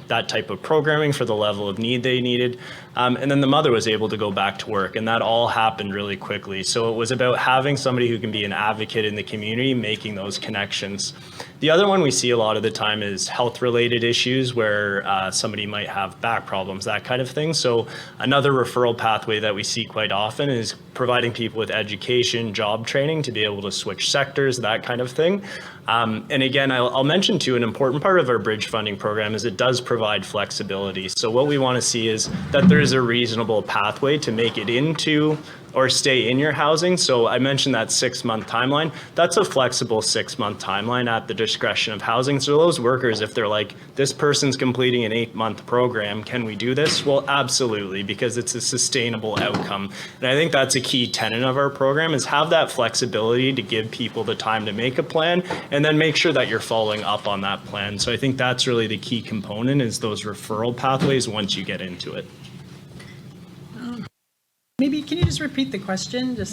that type of programming for the level of need they needed. And then the mother was able to go back to work, and that all happened really quickly. So it was about having somebody who can be an advocate in the community, making those connections. The other one we see a lot of the time is health-related issues where somebody might have back problems, that kind of thing. So another referral pathway that we see quite often is providing people with education, job training to be able to switch sectors, that kind of thing. And again, I'll mention too, an important part of our bridge funding program is it does provide flexibility. So what we want to see is that there is a reasonable pathway to make it into or stay in your housing. So I mentioned that 6-month timeline. That's a flexible 6-month timeline at the discretion of housing. So those workers, if they're like, this person's completing an 8-month program, can we do this? Well, absolutely, because it's a sustainable outcome. And I think that's a key tenet of our program is have that flexibility to give people the time to make a plan and then make sure that you're following up on that plan. So I think that's really the key component is those referral pathways once you get into it. Maybe, can you just repeat the question? I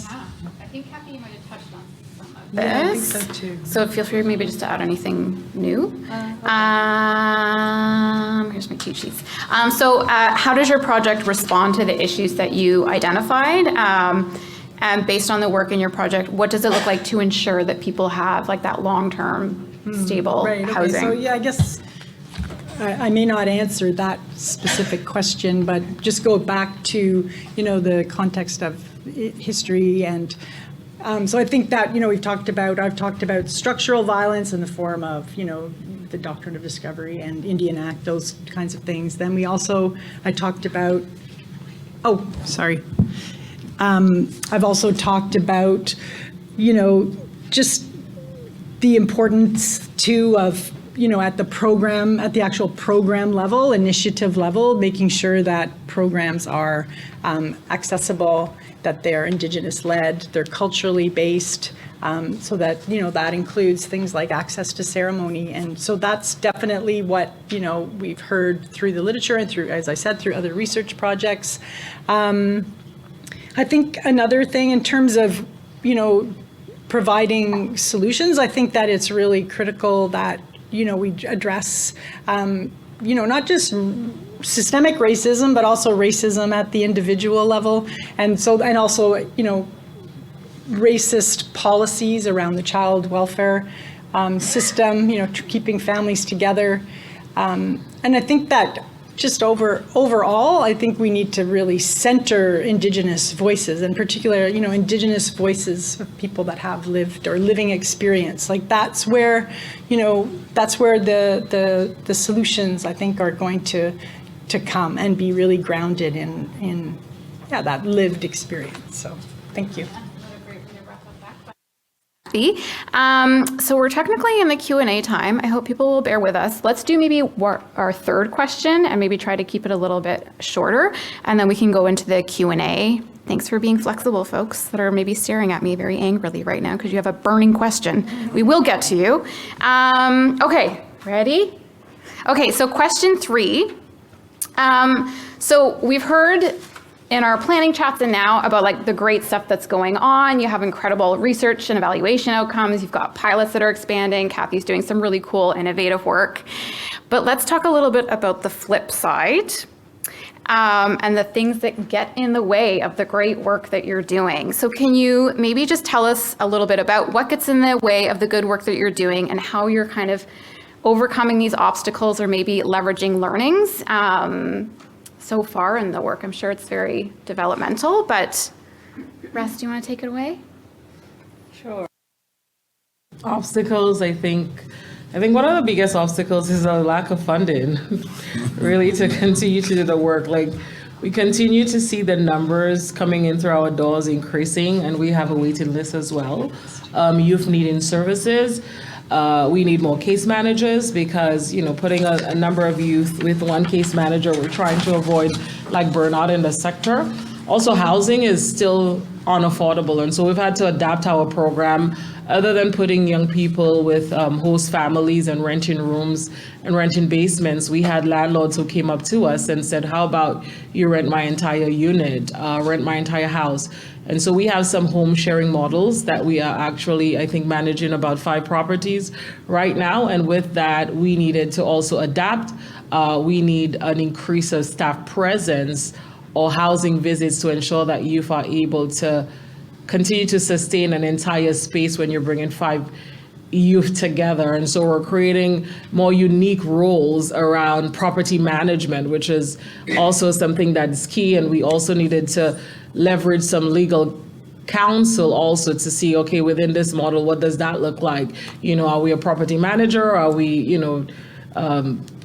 think Kathy might have touched on some of Yeah, I think this. so too. So feel free maybe just to add anything new. Here's my cheat sheets. So how does your project respond to the issues that you identified? And based on the work in your project, what does it look like to ensure that people have like that long-term stable Right, okay, housing? so yeah, I guess I may not answer that specific question, but just go back to, the context of history. And so I think that, I've talked about structural violence in the form of, the Doctrine of Discovery and Indian Act, those kinds of things. Then I talked about, I've also talked about, just the importance too of, at the actual program level, initiative level, making sure that programs are accessible, that they're Indigenous led, they're culturally based, so that, that includes things like access to ceremony. And so that's definitely what, we've heard through the literature and through, as I said, through other research projects. I think another thing in terms of, providing solutions, I think that it's really critical that, we address, not just systemic racism, but also racism at the individual level. And also, racist policies around the child welfare system, keeping families together. And I think that just overall, I think we need to really center Indigenous voices, in particular, Indigenous voices of people that have lived or living experience. Like that's where the solutions, I think, are going to come and be really grounded in that lived experience. So thank you. So we're technically in the Q&A time. I hope people will bear with us. Let's do maybe our third question and maybe try to keep it a little bit shorter, and then we can go into the Q&A. Thanks for being flexible, folks that are maybe staring at me very angrily right now because you have a burning question. We will get to you. Okay, ready? Okay, so question 3. So we've heard in our planning chats and now about like the great stuff that's going on. You have incredible research and evaluation outcomes. You've got pilots that are expanding. Kathy's doing some really cool, innovative work. But let's talk a little bit about the flip side and the things that get in the way of the great work that you're doing. So can you maybe just tell us a little bit about what gets in the way of the good work that you're doing and how you're kind of overcoming these obstacles or maybe leveraging learnings so far in the work? I'm sure it's very developmental, but Russ, do you want to take it away? Sure. Obstacles, I think one of the biggest obstacles is a lack of funding, really, to continue to do the work. Like, we continue to see the numbers coming in through our doors increasing, and we have a waiting list as well. Youth needing services. We need more case managers because, putting a number of youth with one case manager, we're trying to avoid like burnout in the sector. Also, housing is still unaffordable. And so we've had to adapt our program. Other than putting young people with host families and renting rooms and renting basements, we had landlords who came up to us and said, how about you rent my entire unit, rent my entire house? And so we have some home sharing models that we are actually, I think, managing about 5 properties right now. And with that, we needed to also adapt. We need an increase of staff presence or housing visits to ensure that youth are able to continue to sustain an entire space when you're bringing 5 youth together. And so we're creating more unique roles around property management, which is also something that's key. And we also needed to leverage some legal counsel also to see, okay, within this model, what does that look like? Are we a property manager? Are we,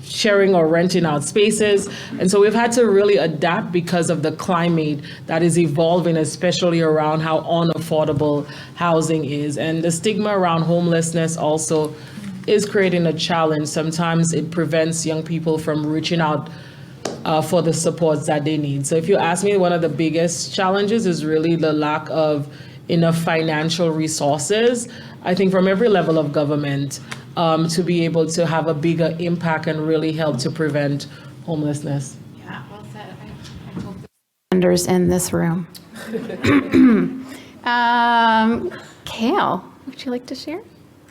sharing or renting out spaces? And so we've had to really adapt because of the climate that is evolving, especially around how unaffordable housing is. And the stigma around homelessness also is creating a challenge. Sometimes it prevents young people from reaching out for the supports that they need. So if you ask me, one of the biggest challenges is really the lack of enough financial resources, I think, from every level of government, to be able to have a bigger impact and really help to prevent homelessness. Yeah, well said. I hope vendors in this room. Kale, would you like to share?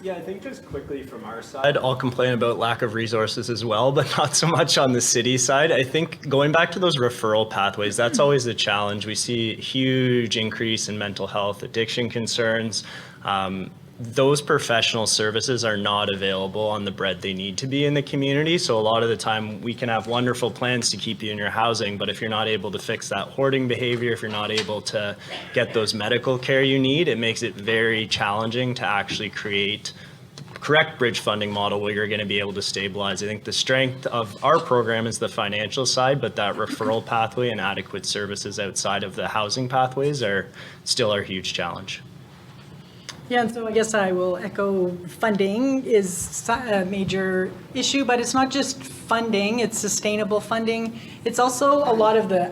Yeah, I think just quickly from our side, I'll complain about lack of resources as well, but not so much on the city side. I think going back to those referral pathways, that's always a challenge. We see huge increase in mental health, addiction concerns. those professional services are not available on the bread they need to be in the community. So a lot of the time we can have wonderful plans to keep you in your housing, but if you're not able to fix that hoarding behavior, if you're not able to get those medical care you need, it makes it very challenging to actually create correct bridge funding model where you're going to be able to stabilize. I think the strength of our program is the financial side, but that referral pathway and adequate services outside of the housing pathways are still our huge challenge. Yeah, and so I guess I will echo funding is a major issue, but it's not just funding, it's sustainable funding. It's also a lot of the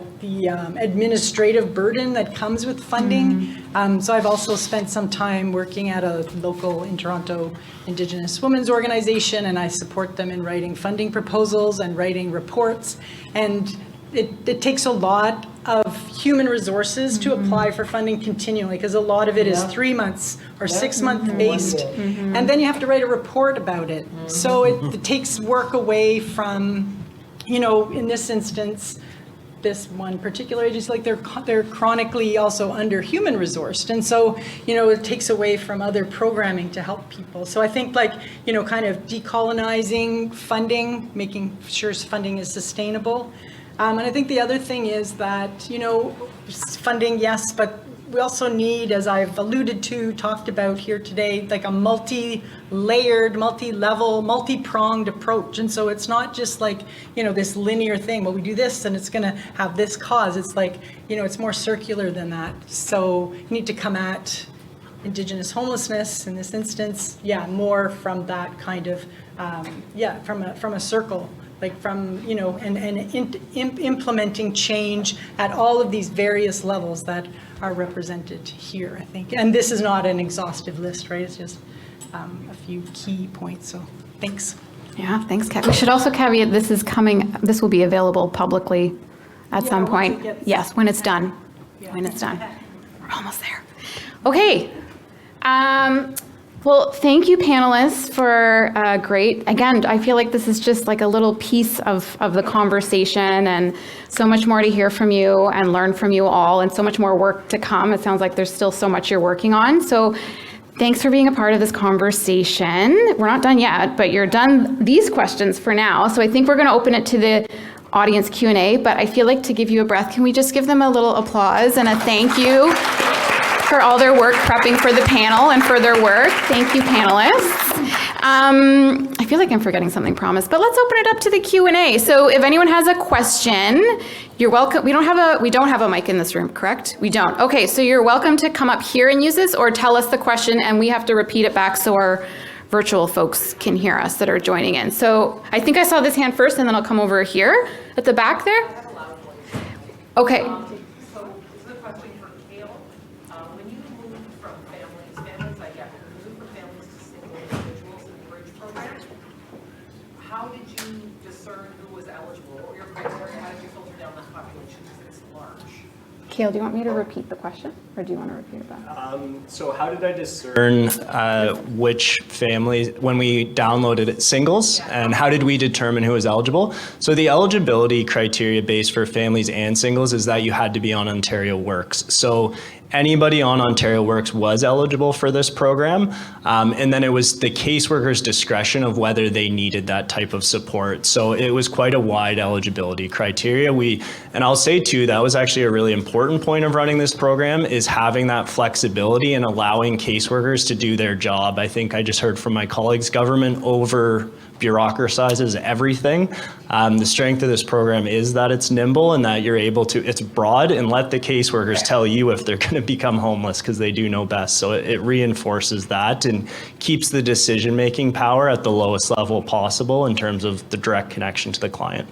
administrative burden that comes with funding. So I've also spent some time working at a local in Toronto Indigenous women's organization, and I support them in writing funding proposals and writing reports. And it takes a lot of human resources to apply for funding continually, because a lot of it is 3 months or 6 month based, and then you have to write a report about it. So it takes work away from, in this instance, this one particular agency, like they're chronically also under human resourced, and so it takes away from other programming to help people. So I think kind of decolonizing funding, making sure funding is sustainable. And I think the other thing is that, funding, yes, but we also need, as I've alluded to, talked about here today, like a multi-layered, multi-level, multi-pronged approach. And so it's not just this linear thing, well, we do this and it's going to have this cause. It's it's more circular than that. So you need to come at Indigenous homelessness in this instance, more from that kind of, from a circle. Implementing change at all of these various levels that are represented here, I think. And this is not an exhaustive list, right? It's just a few key points. So thanks. Yeah, thanks, Kat. We should also caveat this will be available publicly at some point. Yes, when it's done. When it's done. We're almost there. Okay. Well, thank you, panelists, for great. Again, I feel like this is just like a little piece of the conversation, and so much more to hear from you and learn from you all, and so much more work to come. It sounds like there's still so much you're working on. So thanks for being a part of this conversation. We're not done yet, but you're done these questions for now. So I think we're going to open it to the audience Q&A, but I feel like to give you a breath, can we just give them a little applause and a thank you for all their work prepping for the panel and for their work. Thank you, panelists. I feel like I'm forgetting something promised, but let's open it up to the Q&A. So if anyone has a question, you're welcome. We don't have a mic in this room, correct? We don't. Okay, so you're welcome to come up here and use this, or tell us the question and we have to repeat it back so our virtual folks can hear us that are joining in. So I think I saw this hand first, and then I'll come over here at the back there. Okay. How did you discern who was eligible? What were your criteria? How did you filter down that population because it's large? Kale, do you want me to repeat the question, or do you want to repeat it back? So how did I discern which families, when we downloaded it, singles, and how did we determine who was eligible? So the eligibility criteria base for families and singles is that you had to be on Ontario Works. So anybody on Ontario Works was eligible for this program, and then it was the caseworker's discretion of whether they needed that type of support. So it was quite a wide eligibility criteria. And I'll say too, that was actually a really important point of running this program, is having that flexibility and allowing caseworkers to do their job. I think I just heard from my colleagues, government over bureaucratizes everything. The strength of this program is that it's nimble and that you're able to, it's broad, and let the caseworkers tell you if they're going to become homeless, because they do know best. So it reinforces that and keeps the decision-making power at the lowest level possible in terms of the direct connection to the client.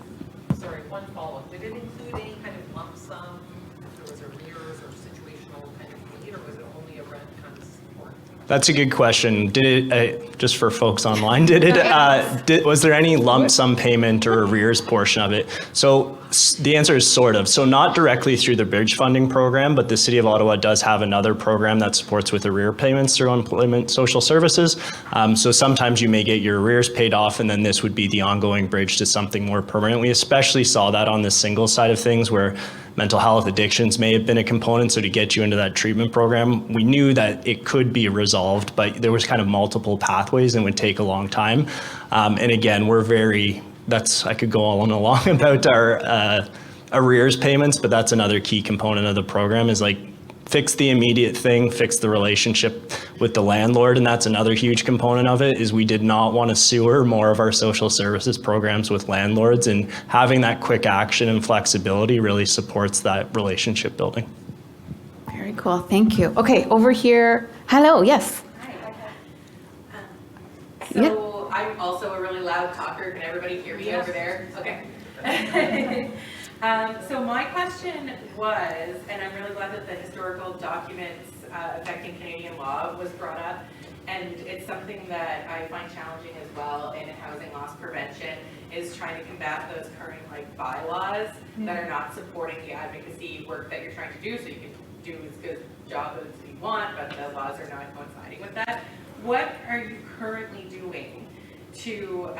Sorry, one follow-up. Did it include any kind of lump sum, if there was arrears or situational kind of need, or was it only a rent kind of support? That's a good question. Did it, just for folks online, was there any lump sum payment or arrears portion of it? So the answer is sort of. So not directly through the bridge funding program, but the City of Ottawa does have another program that supports with arrear payments through Employment Social Services. So sometimes you may get your arrears paid off, and then this would be the ongoing bridge to something more permanent. We especially saw that on the single side of things, where mental health, addictions may have been a component. So to get you into that treatment program, we knew that it could be resolved, but there was kind of multiple pathways and would take a long time. And again, I could go on and along about our arrears payments, but that's another key component of the program is like fix the immediate thing, fix the relationship with the landlord. And that's another huge component of it is we did not want to sewer more of our social services programs with landlords, and having that quick action and flexibility really supports that relationship building. Very cool. Thank you. Okay, over here. Hello. Yes. So I'm also a really loud talker. Can everybody hear me over there? Okay. So my question was, and I'm really glad that the historical documents affecting Canadian law was brought up, and it's something that I find challenging as well in housing loss prevention, is trying to combat those current bylaws that are not supporting the advocacy work that you're trying to do, so you can do as good a job as you want, but the laws are not coinciding with that. What are you currently doing to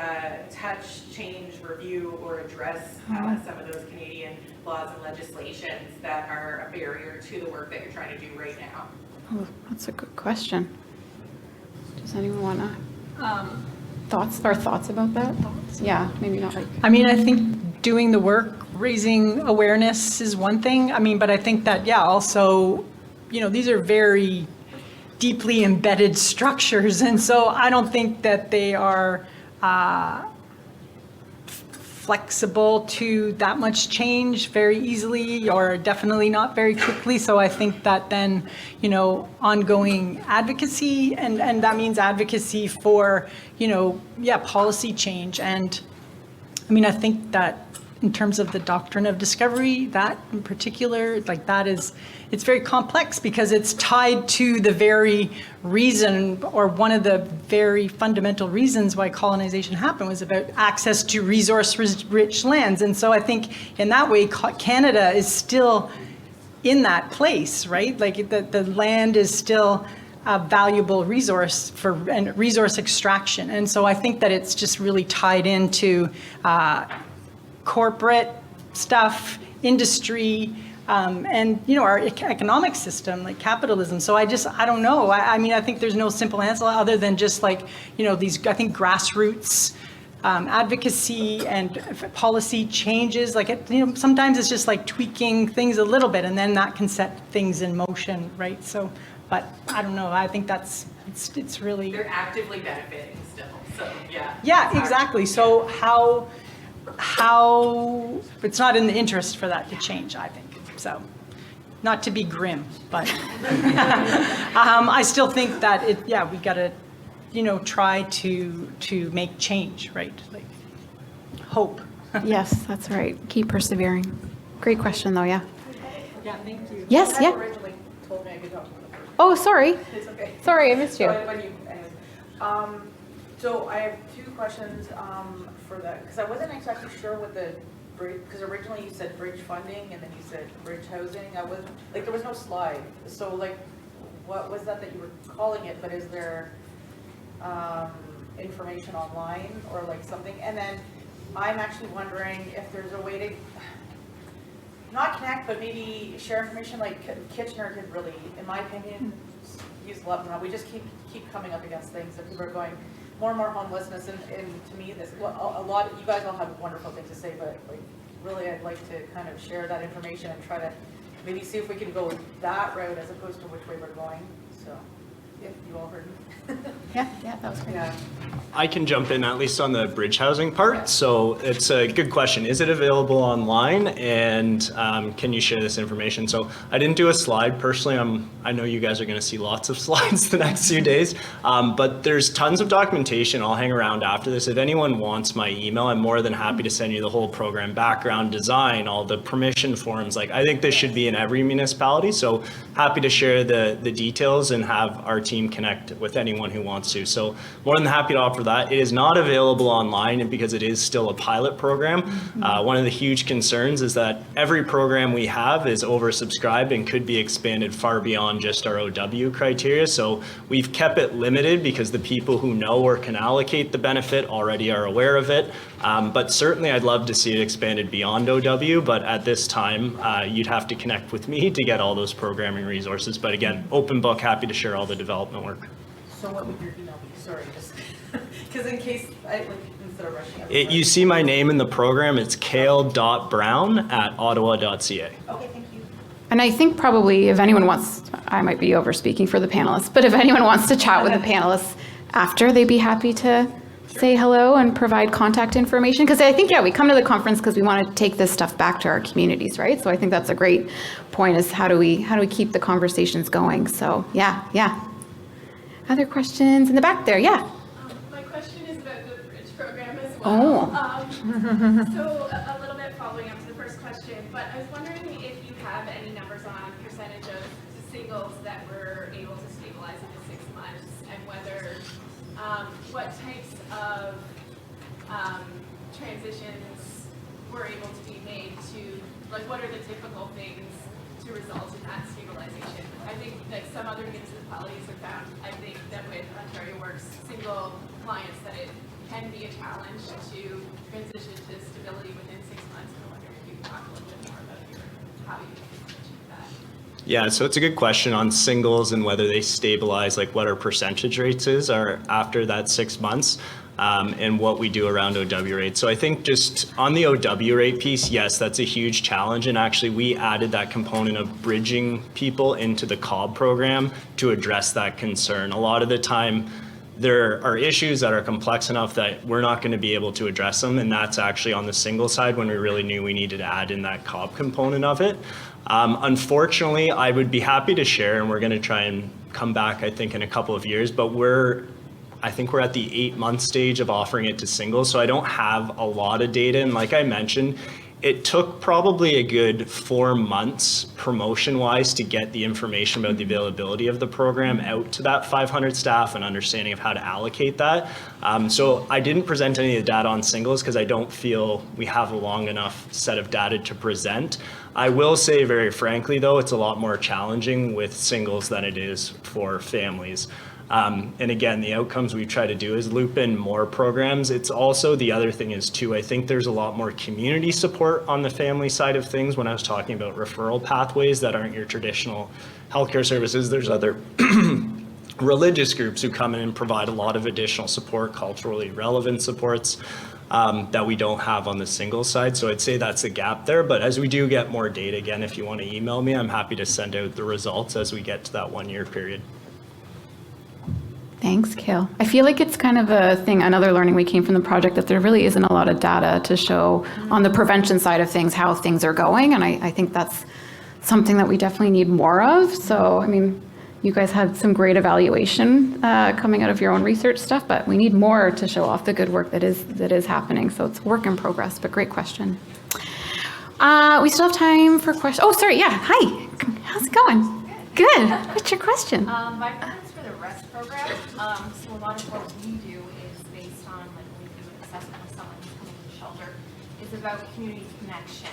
touch, change, review, or address some of those Canadian laws and legislations that are a barrier to the work that you're trying to do right now? Oh, that's a good question. Does anyone want to thoughts about that? Yeah, maybe not like. I mean, I think doing the work, raising awareness is one thing. I mean, but I think that, also, these are very deeply embedded structures. And so I don't think that they are flexible to that much change very easily, or definitely not very quickly. So I think that then, ongoing advocacy, and that means advocacy for, policy change. And I mean, I think that in terms of the doctrine of discovery, that in particular, it's very complex because it's tied to the very reason, or one of the very fundamental reasons why colonization happened was about access to resource-rich lands. And so I think in that way, Canada is still in that place, right? Like the land is still a valuable resource and resource extraction. And so I think that it's just really tied into corporate stuff, industry, and our economic system, like capitalism. So I don't know. I mean, I think there's no simple answer other than just these, I think, grassroots advocacy and policy changes. Sometimes it's just tweaking things a little bit, and then that can set things in motion, right? So, but I don't know. I think it's really. They're actively benefiting still. So yeah. Yeah, exactly. So how it's not in the interest for that to change, I think. So, not to be grim, but I still think that we got to, try to make change, right? Hope. Yes, that's right. Keep persevering. Great question, though. Yeah. Yeah, thank you. Yes. Yeah. Originally told me I could talk to the first. Oh, sorry. It's okay. Sorry, I missed you. So I have two questions for that, because I wasn't exactly sure what the bridge, because originally you said bridge funding and then you said bridge housing. I was there was no slide. So what was that you were calling it? But is there information online or something? And then I'm actually wondering if there's a way to not connect, but maybe share information. Kitchener could really, in my opinion, use a lot more. We just keep coming up against things that people are going more and more homelessness, and to me, a lot. You guys all have wonderful things to say, but really, I'd like to kind of share that information and try to maybe see if we can go that route as opposed to which way we're going. So, if you all heard me. Yeah, that was great. Yeah. I can jump in at least on the bridge housing part. So it's a good question. Is it available online, and can you share this information? So I didn't do a slide personally. I know you guys are going to see lots of slides the next few days, but there's tons of documentation. I'll hang around after this. If anyone wants my email, I'm more than happy to send you the whole program background, design, all the permission forms. I think this should be in every municipality. So happy to share the details and have our team connect with anyone who wants to. So more than happy to offer offer that. It is not available online because it is still a pilot program. One of the huge concerns is that every program we have is oversubscribed and could be expanded far beyond just our OW criteria. So we've kept it limited because the people who know or can allocate the benefit already are aware of it. But certainly I'd love to see it expanded beyond OW, but at this time, you'd have to connect with me to get all those programming resources. But again, open book, happy to share all the development work. So what would your email be? Sorry, just, because in case, instead of rushing. You see my name in the program, it's kale.brown@ottawa.ca. Okay, thank you. And I think probably if anyone wants, I might be over speaking for the panelists, but if anyone wants to chat with the panelists after, they'd be happy to say hello and provide contact information. Because I think, yeah, we come to the conference because we want to take this stuff back to our communities, right? So I think that's a great point, is how do we keep the conversations going? So yeah. Other questions in the back there? Yeah. My question is about the bridge program as well. So a little bit following up to the first question, but I was wondering if you have any numbers on percentage of singles that were able to stabilize in the 6 months, and whether what types of transitions were able to be made to, like, what are the typical things to result in that stabilization? I think like some other municipalities have found, I think that with Ontario Works single clients, that it can be a challenge to transition to stability within 6 months. I wonder if you could talk a little bit more about how you achieve that. Yeah, so it's a good question on singles and whether they stabilize, like what our percentage rates are after that 6 months. And what we do around OW rate. So I think just on the OW rate piece, yes, that's a huge challenge. And actually we added that component of bridging people into the COB program to address that concern. A lot of the time there are issues that are complex enough that we're not going to be able to address them. And that's actually on the single side when we really knew we needed to add in that COB component of it. Unfortunately, I would be happy to share, and we're going to try and come back, I think, in a couple of years, but I think we're at the 8-month stage of offering it to singles, so I don't have a lot of data. And like I mentioned, it took probably a good 4 months promotion-wise to get the information about the availability of the program out to that 500 staff and understanding of how to allocate that. So I didn't present any of the data on singles because I don't feel we have a long enough set of data to present. I will say very frankly, though, it's a lot more challenging with singles than it is for families. And again, the outcomes we try to do is loop in more programs. It's also, the other thing is too, I think there's a lot more community support on the family side of things. When I was talking about referral pathways that aren't your traditional healthcare services, there's other religious groups who come in and provide a lot of additional support, culturally relevant supports that we don't have on the single side. So I'd say that's a gap there. But as we do get more data, again, if you want to email me, I'm happy to send out the results as we get to that 1 year period. Thanks, Kale. I feel like it's kind of a thing, another learning we came from the project, that there really isn't a lot of data to show on the prevention side of things how things are going. And I think that's something that we definitely need more of. So, I mean, you guys had some great evaluation coming out of your own research stuff, but we need more to show off the good work that is happening. So it's work in progress, but great question. We still have time for questions. Oh, sorry. Yeah. Hi. How's it going? Good. What's your question? My preference for the REST program. So a lot of what we do is based on, like, when we do an assessment of someone who's coming to the shelter, is about community connection.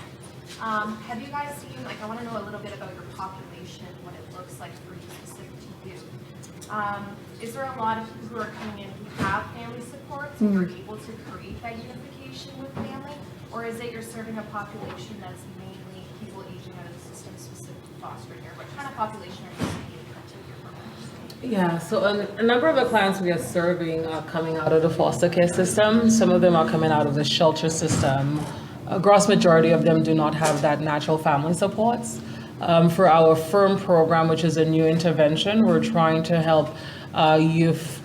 Have you guys seen, like, I want to know a little bit about your population, what it looks like for you, specific to you. Is there a lot of people who are coming in who have family supports and you're able to create that unification with family? Or is it you're serving a population that's mainly people aging out of the system, specific to foster care? What kind of population are you seeing into your program? Yeah, so a number of the clients we are serving are coming out of the foster care system. Some of them are coming out of the shelter system. A gross majority of them do not have that natural family supports. For our FIRM program, which is a new intervention, we're trying to help youth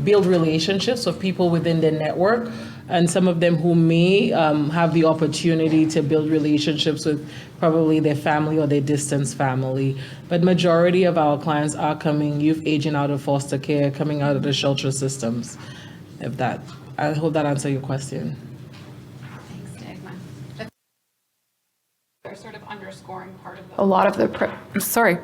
build relationships with people within their network, and some of them who may have the opportunity to build relationships with probably their family or their distant family. But majority of our clients are coming, youth aging out of foster care, coming out of the shelter systems. I hope that answers your question. They're sort of underscoring part of a lot of the, sorry,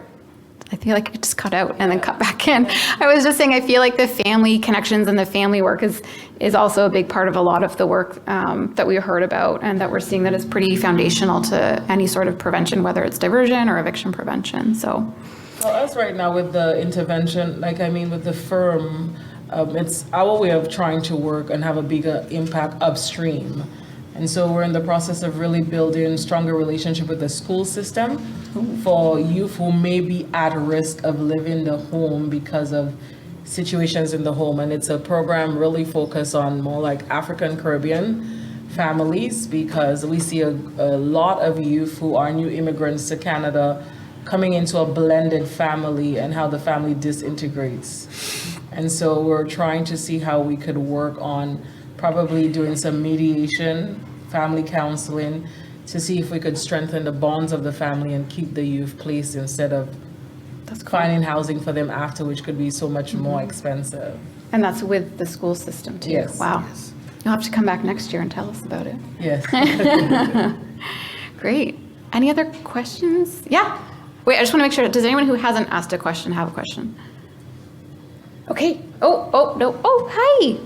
I feel like I just cut out and then cut back in. I was just saying, I feel like the family connections and the family work is also a big part of a lot of the work that we heard about and that we're seeing that is pretty foundational to any sort of prevention, whether it's diversion or eviction prevention. So, well, us right now with the intervention, with the firm, it's our way of trying to work and have a bigger impact upstream. And so we're in the process of really building stronger relationship with the school system for youth who may be at risk of leaving the home because of situations in the home. And it's a program really focused on more like African Caribbean families, because we see a lot of youth who are new immigrants to Canada coming into a blended family and how the family disintegrates. And so we're trying to see how we could work on probably doing some mediation, family counseling, to see if we could strengthen the bonds of the family and keep the youth placed instead of finding housing for them after, which could be so much more expensive. and that's with the school system too. Yes. Wow. You'll have to come back next year and tell us about it. Yes. Great. Any other questions? Yeah. Wait, I just want to make sure, does anyone who hasn't asked a question have a question? Okay. Oh, no. Oh, hi.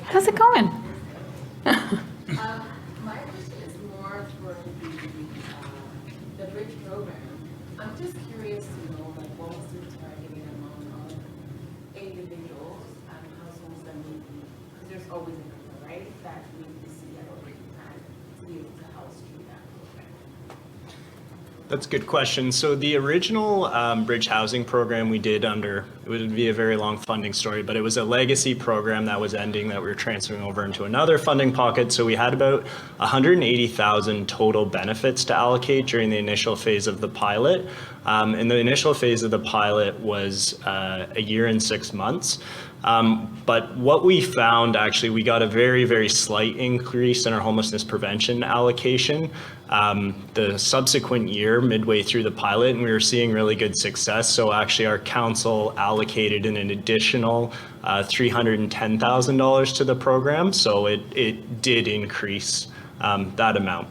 How's it going? My question is more for the bridge program. I'm just curious to know, like, what was the targeted amount of individuals and households that need, because there's always a number, right, that need to see at already time to be able to house through that program. That's a good question. So the original bridge housing program we did under, it would be a very long funding story, but it was a legacy program that was ending that we were transferring over into another funding pocket. So we had about 180,000 total benefits to allocate during the initial phase of the pilot. And the initial phase of the pilot was a year and 6 months. But what we found, actually, we got a very, very slight increase in our homelessness prevention allocation the subsequent year, midway through the pilot, and we were seeing really good success. So actually our council allocated an additional $310,000 to the program. So it did increase that amount.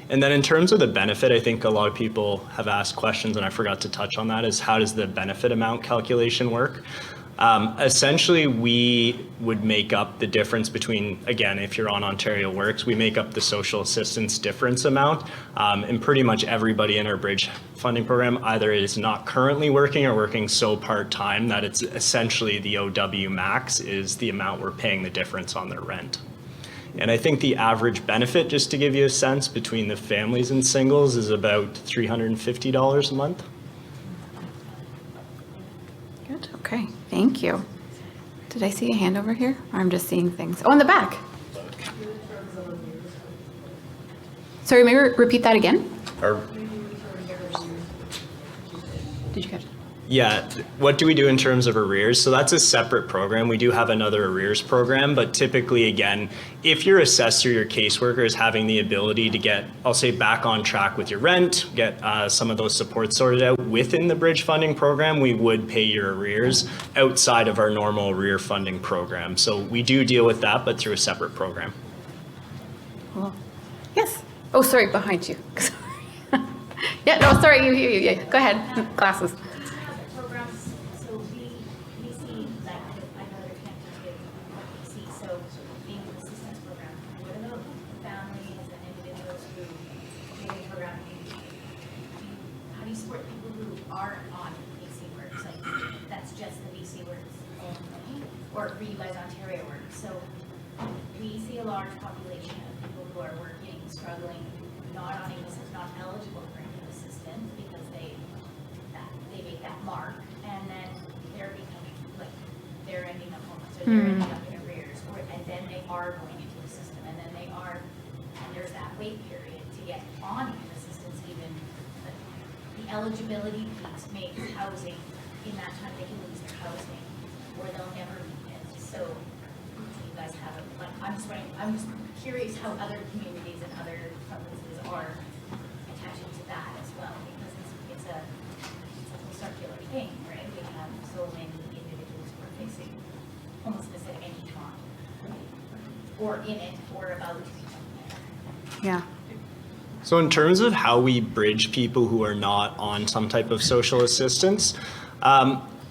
And then in terms of the benefit, I think a lot of people have asked questions, and I forgot to touch on that, is how does the benefit amount calculation work? Essentially, we would make up the difference between, again, if you're on Ontario Works, we make up the social assistance difference amount. And pretty much everybody in our bridge funding program either is not currently working or working so part-time that it's essentially the OW max is the amount we're paying the difference on their rent. And I think the average benefit, just to give you a sense, between the families and singles is about $350 a month. Good. Okay. Thank you. Did I see a hand over here? Or I'm just seeing things. Oh, in the back. Sorry, maybe repeat that again? Did you catch it? Yeah, what do we do in terms of arrears? So that's a separate program. We do have another arrears program, but typically, again, if your assessor, your caseworker is having the ability to get, I'll say, back on track with your rent, get some of those supports sorted out within the bridge funding program, we would pay your arrears outside of our normal arrear funding program. So we do deal with that, but through a separate program. Cool. Yes. Oh, sorry, behind you. Yeah, no, sorry, you. Go ahead. Glasses. Or for you guys, Ontario Work. So we see a large population of people who are working, struggling, not on any assistance, not eligible for any assistance because they make that mark, and then they're becoming like they're ending up homeless or they're ending up in arrears, and then they are going into the system, and then they are, and there's that wait period to get on into assistance. Even the eligibility piece makes housing in that time they can lose their housing, or they'll never. So you guys have it, like, I'm just curious how other communities and other provinces are attaching to that as well, because it's a circular thing, right? We have so many individuals who are facing homelessness at any time, or in it, or about to become there. Yeah. So in terms of how we bridge people who are not on some type of social assistance,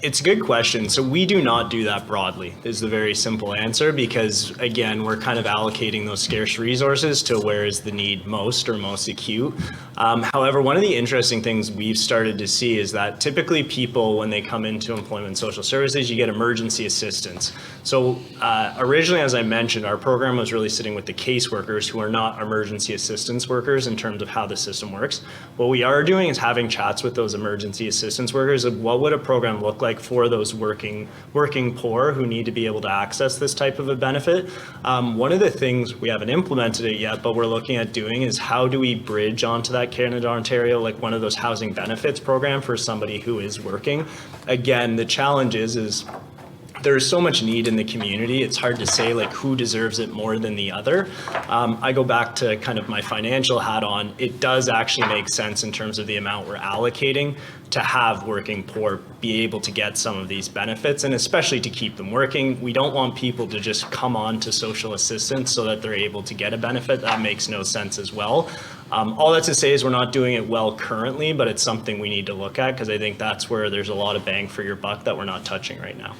it's a good question. So we do not do that broadly, is the very simple answer, because again, we're kind of allocating those scarce resources to where is the need most or most acute. However, one of the interesting things we've started to see is that typically people, when they come into employment and social services, you get emergency assistance. So originally, as I mentioned, our program was really sitting with the caseworkers who are not emergency assistance workers in terms of how the system works. What we are doing is having chats with those emergency assistance workers of what would a program look like for those working poor who need to be able to access this type of a benefit. One of the things, we haven't implemented it yet, but we're looking at doing is how do we bridge onto that Canada, Ontario, like one of those housing benefits program for somebody who is working. Again, the challenge is there's so much need in the community. It's hard to say like who deserves it more than the other. I go back to kind of my financial hat on. It does actually make sense in terms of the amount we're allocating to have working poor be able to get some of these benefits, and especially to keep them working. We don't want people to just come on to social assistance so that they're able to get a benefit. That makes no sense as well. All that to say is we're not doing it well currently, but it's something we need to look at because I think that's where there's a lot of bang for your buck that we're not touching right now.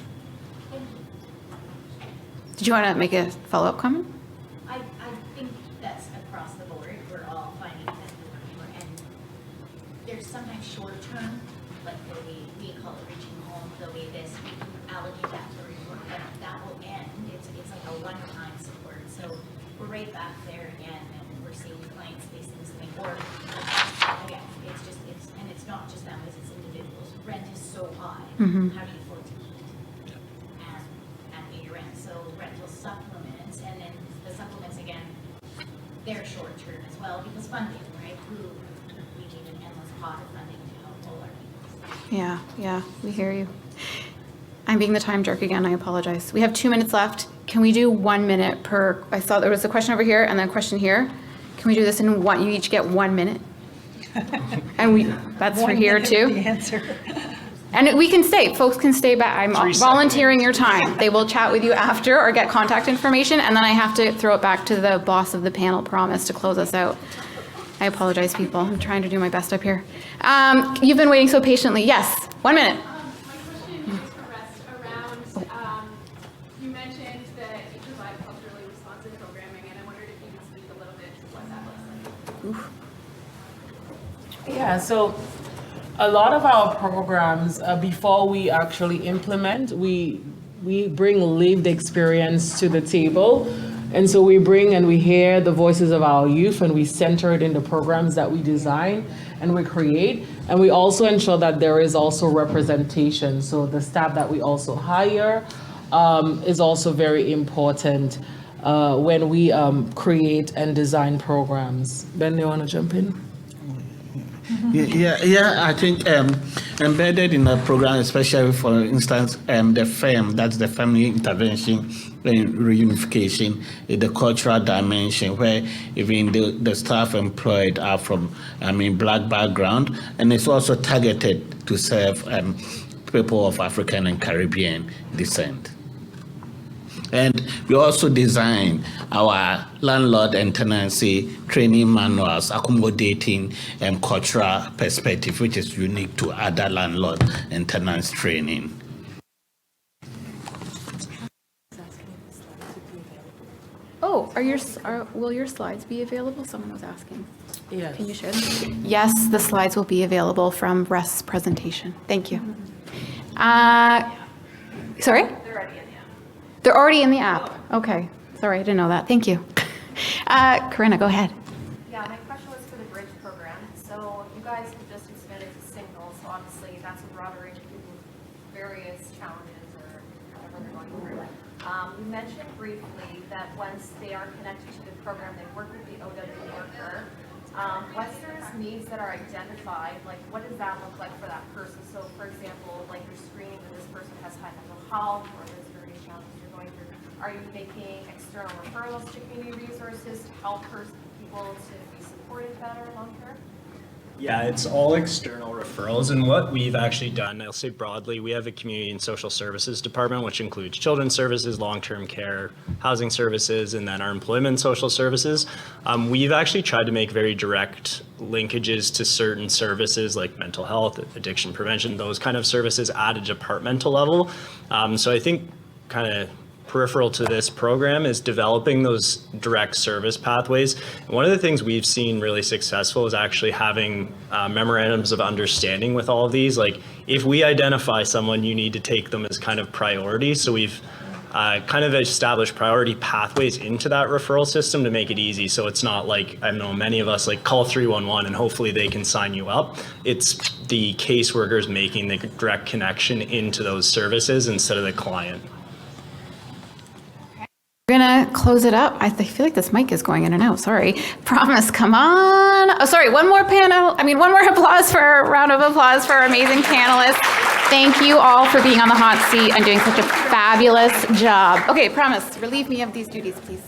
Did you want to make a follow-up comment? I think that's across the board. We're all finding that and there's sometimes short term, like the way we call it reaching home, the way this, we allocate that to report, but that will end. It's like a one-time support. So we're right back there again, and we're seeing clients facing the same, or again, it's not just families, it's individuals. Rent is so high. Mm-hmm. How do you afford to eat and pay your rent? So rental supplements, and then the supplements again, they're short term as well because funding, right? We need an endless pot of funding to help all our people. Yeah, we hear you. I'm being the time jerk again, I apologize. We have 2 minutes left. Can we do 1 minute per, I saw there was a question over here and then a question here. Can we do this in one, you each get 1 minute? And that's for here too? The answer. And we can stay, folks can stay back. I'm volunteering your time. They will chat with you after or get contact information, and then I have to throw it back to the boss of the panel, promise, to close us out. I apologize, people. I'm trying to do my best up here. You've been waiting so patiently. Yes, 1 minute. My question is for Rest around, you mentioned that you provide culturally responsive programming, and I wondered if you could speak a little bit to what that looks like. Yeah, so a lot of our programs, before we actually implement, we bring lived experience to the table. And so we bring and we hear the voices of our youth and we center it in the programs that we design and we create. And we also ensure that there is also representation. So the staff that we also hire is also very important when we create and design programs. Ben, you want to jump in? Yeah. I think embedded in the program, especially for instance, the FAM, that's the family intervention reunification, the cultural dimension, where even the staff employed are from, Black background, and it's also targeted to serve people of African and Caribbean descent. And we also design our landlord and tenancy training manuals accommodating cultural perspective, which is unique to other landlord and tenants training. Oh, will your slides be available? Someone was asking. Yes. Can you share them? Yes, the slides will be available from Russ's presentation. Thank you. Sorry? They're already in the app. Okay. Sorry, I didn't know that. Thank you. Corinna, go ahead. Yeah, my question was for the Bridge program. So you guys have just expanded to single, so obviously that's a broader range of people with various challenges or whatever they're going through. You mentioned briefly that once they are connected to the program, they work with the OW worker. Once there's needs that are identified, like what does that look like for that person? So for example, like you're screening that this person has high mental health or there's various challenges you're going through. Are you making external referrals to community resources to help people to be supported better long term? Yeah, it's all external referrals, and what we've actually done, I'll say broadly, we have a community and social services department, which includes children's services, long-term care, housing services, and then our employment and social services. We've actually tried to make very direct linkages to certain services like mental health, addiction prevention, those kind of services at a departmental level. So I think kind of peripheral to this program is developing those direct service pathways. And one of the things we've seen really successful is actually having memorandums of understanding with all of these. Like if we identify someone, you need to take them as kind of priority. So we've kind of established priority pathways into that referral system to make it easy. So it's not like, I know many of us like call 311 and hopefully they can sign you up. It's the caseworkers making the direct connection into those services instead of the client. We're gonna close it up. I feel like this mic is going in and out. Sorry. Promise, come on. Oh, sorry. One more applause round of applause for our amazing panelists. Thank you all for being on the hot seat and doing such a fabulous job. Okay, Promise, relieve me of these duties, please.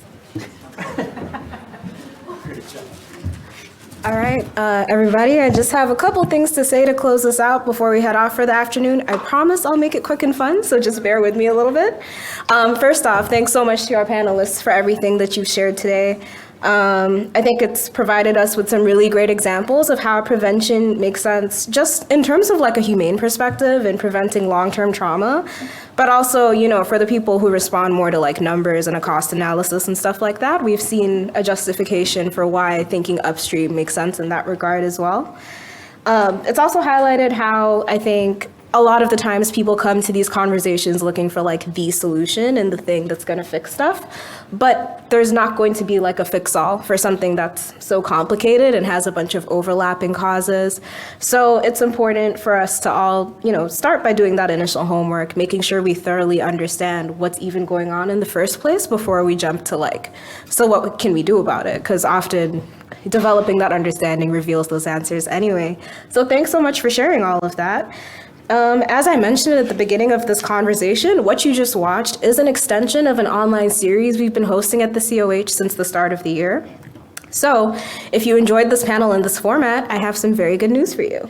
All right, everybody, I just have a couple things to say to close this out before we head off for the afternoon. I promise I'll make it quick and fun, so just bear with me a little bit. First off, thanks so much to our panelists for everything that you've shared today. I think it's provided us with some really great examples of how prevention makes sense just in terms of like a humane perspective and preventing long-term trauma, but also, you know, for the people who respond more to like numbers and a cost analysis and stuff like that, we've seen a justification for why thinking upstream makes sense in that regard as well. It's also highlighted how I think a lot of the times people come to these conversations looking for like the solution and the thing that's going to fix stuff, but there's not going to be like a fix-all for something that's so complicated and has a bunch of overlapping causes. So it's important for us to all, you know, start by doing that initial homework, making sure we thoroughly understand what's even going on in the first place before we jump to like, so what can we do about it? Because often developing that understanding reveals those answers anyway. So thanks so much for sharing all of that. As I mentioned at the beginning of this conversation, what you just watched is an extension of an online series we've been hosting at the COH since the start of the year. So if you enjoyed this panel in this format, I have some very good news for you.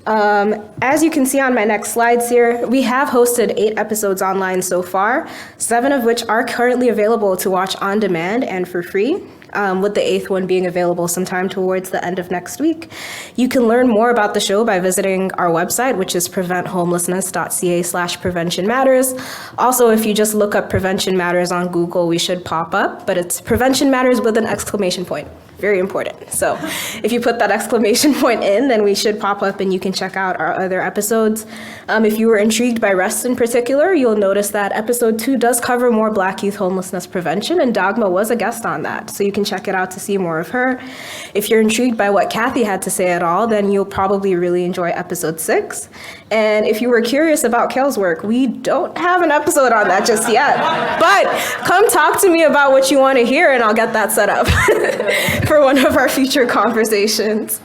As you can see on my next slides here, we have hosted 8 episodes online so far, 7 of which are currently available to watch on demand and for free. With the 8th one being available sometime towards the end of next week. You can learn more about the show by visiting our website, which is preventhomelessness.ca/prevention matters. Also, if you just look up Prevention Matters on Google, we should pop up, but it's Prevention Matters with an exclamation point. Very important. So if you put that exclamation point in, then we should pop up and you can check out our other episodes. If you were intrigued by REST in particular, you'll notice that episode 2 does cover more Black youth homelessness prevention, and Dogma was a guest on that. So you can check it out to see more of her. If you're intrigued by what Kathy had to say at all, then you'll probably really enjoy episode 6. And if you were curious about Kale's work, we don't have an episode on that just yet. But come talk to me about what you want to hear and I'll get that set up for one of our future conversations.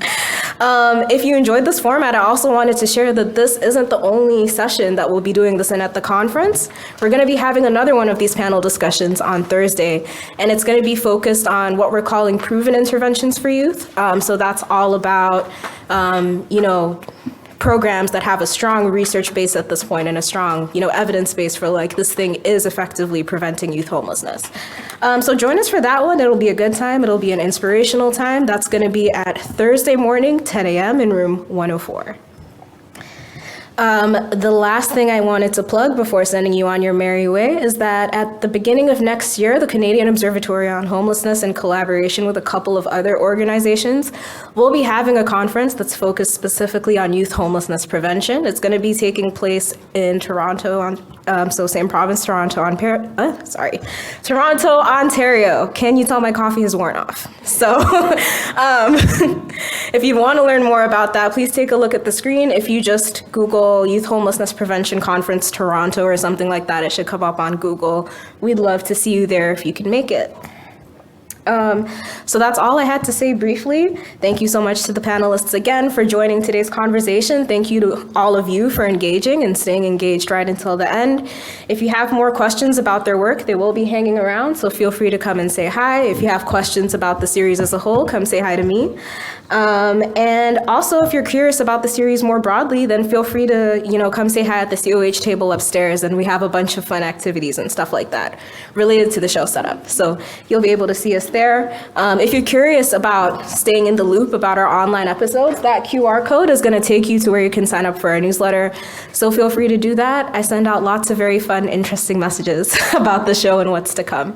If you enjoyed this format, I also wanted to share that this isn't the only session that we'll be doing this in at the conference. We're going to be having another one of these panel discussions on Thursday, and it's going to be focused on what we're calling proven interventions for youth. So that's all about, you know, programs that have a strong research base at this point and a strong, you know, evidence base for like this thing is effectively preventing youth homelessness. So join us for that one. It'll be a good time. It'll be an inspirational time. That's going to be at Thursday morning, 10 a.m. in room 104. The last thing I wanted to plug before sending you on your merry way is that at the beginning of next year, the Canadian Observatory on Homelessness, in collaboration with a couple of other organizations, will be having a conference that's focused specifically on youth homelessness prevention. It's going to be taking place in Toronto, so same province, Toronto, Ontario. Can you tell my coffee is worn off? So if you want to learn more about that, please take a look at the screen. If you just Google Youth Homelessness Prevention Conference Toronto or something like that, it should come up on Google. We'd love to see you there if you can make it. So that's all I had to say briefly. Thank you so much to the panelists again for joining today's conversation. Thank you to all of you for engaging and staying engaged right until the end. If you have more questions about their work, they will be hanging around, so feel free to come and say hi. If you have questions about the series as a whole, come say hi to me. And also, if you're curious about the series more broadly, then feel free to, come say hi at the COH table upstairs, and we have a bunch of fun activities and stuff like that related to the show setup. So you'll be able to see us there. If you're curious about staying in the loop about our online episodes, that QR code is going to take you to where you can sign up for our newsletter. So feel free to do that. I send out lots of very fun, interesting messages about the show and what's to come.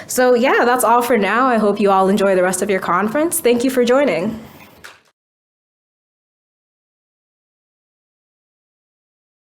So yeah, that's all for now. I hope you all enjoy the rest of your conference. Thank you for joining.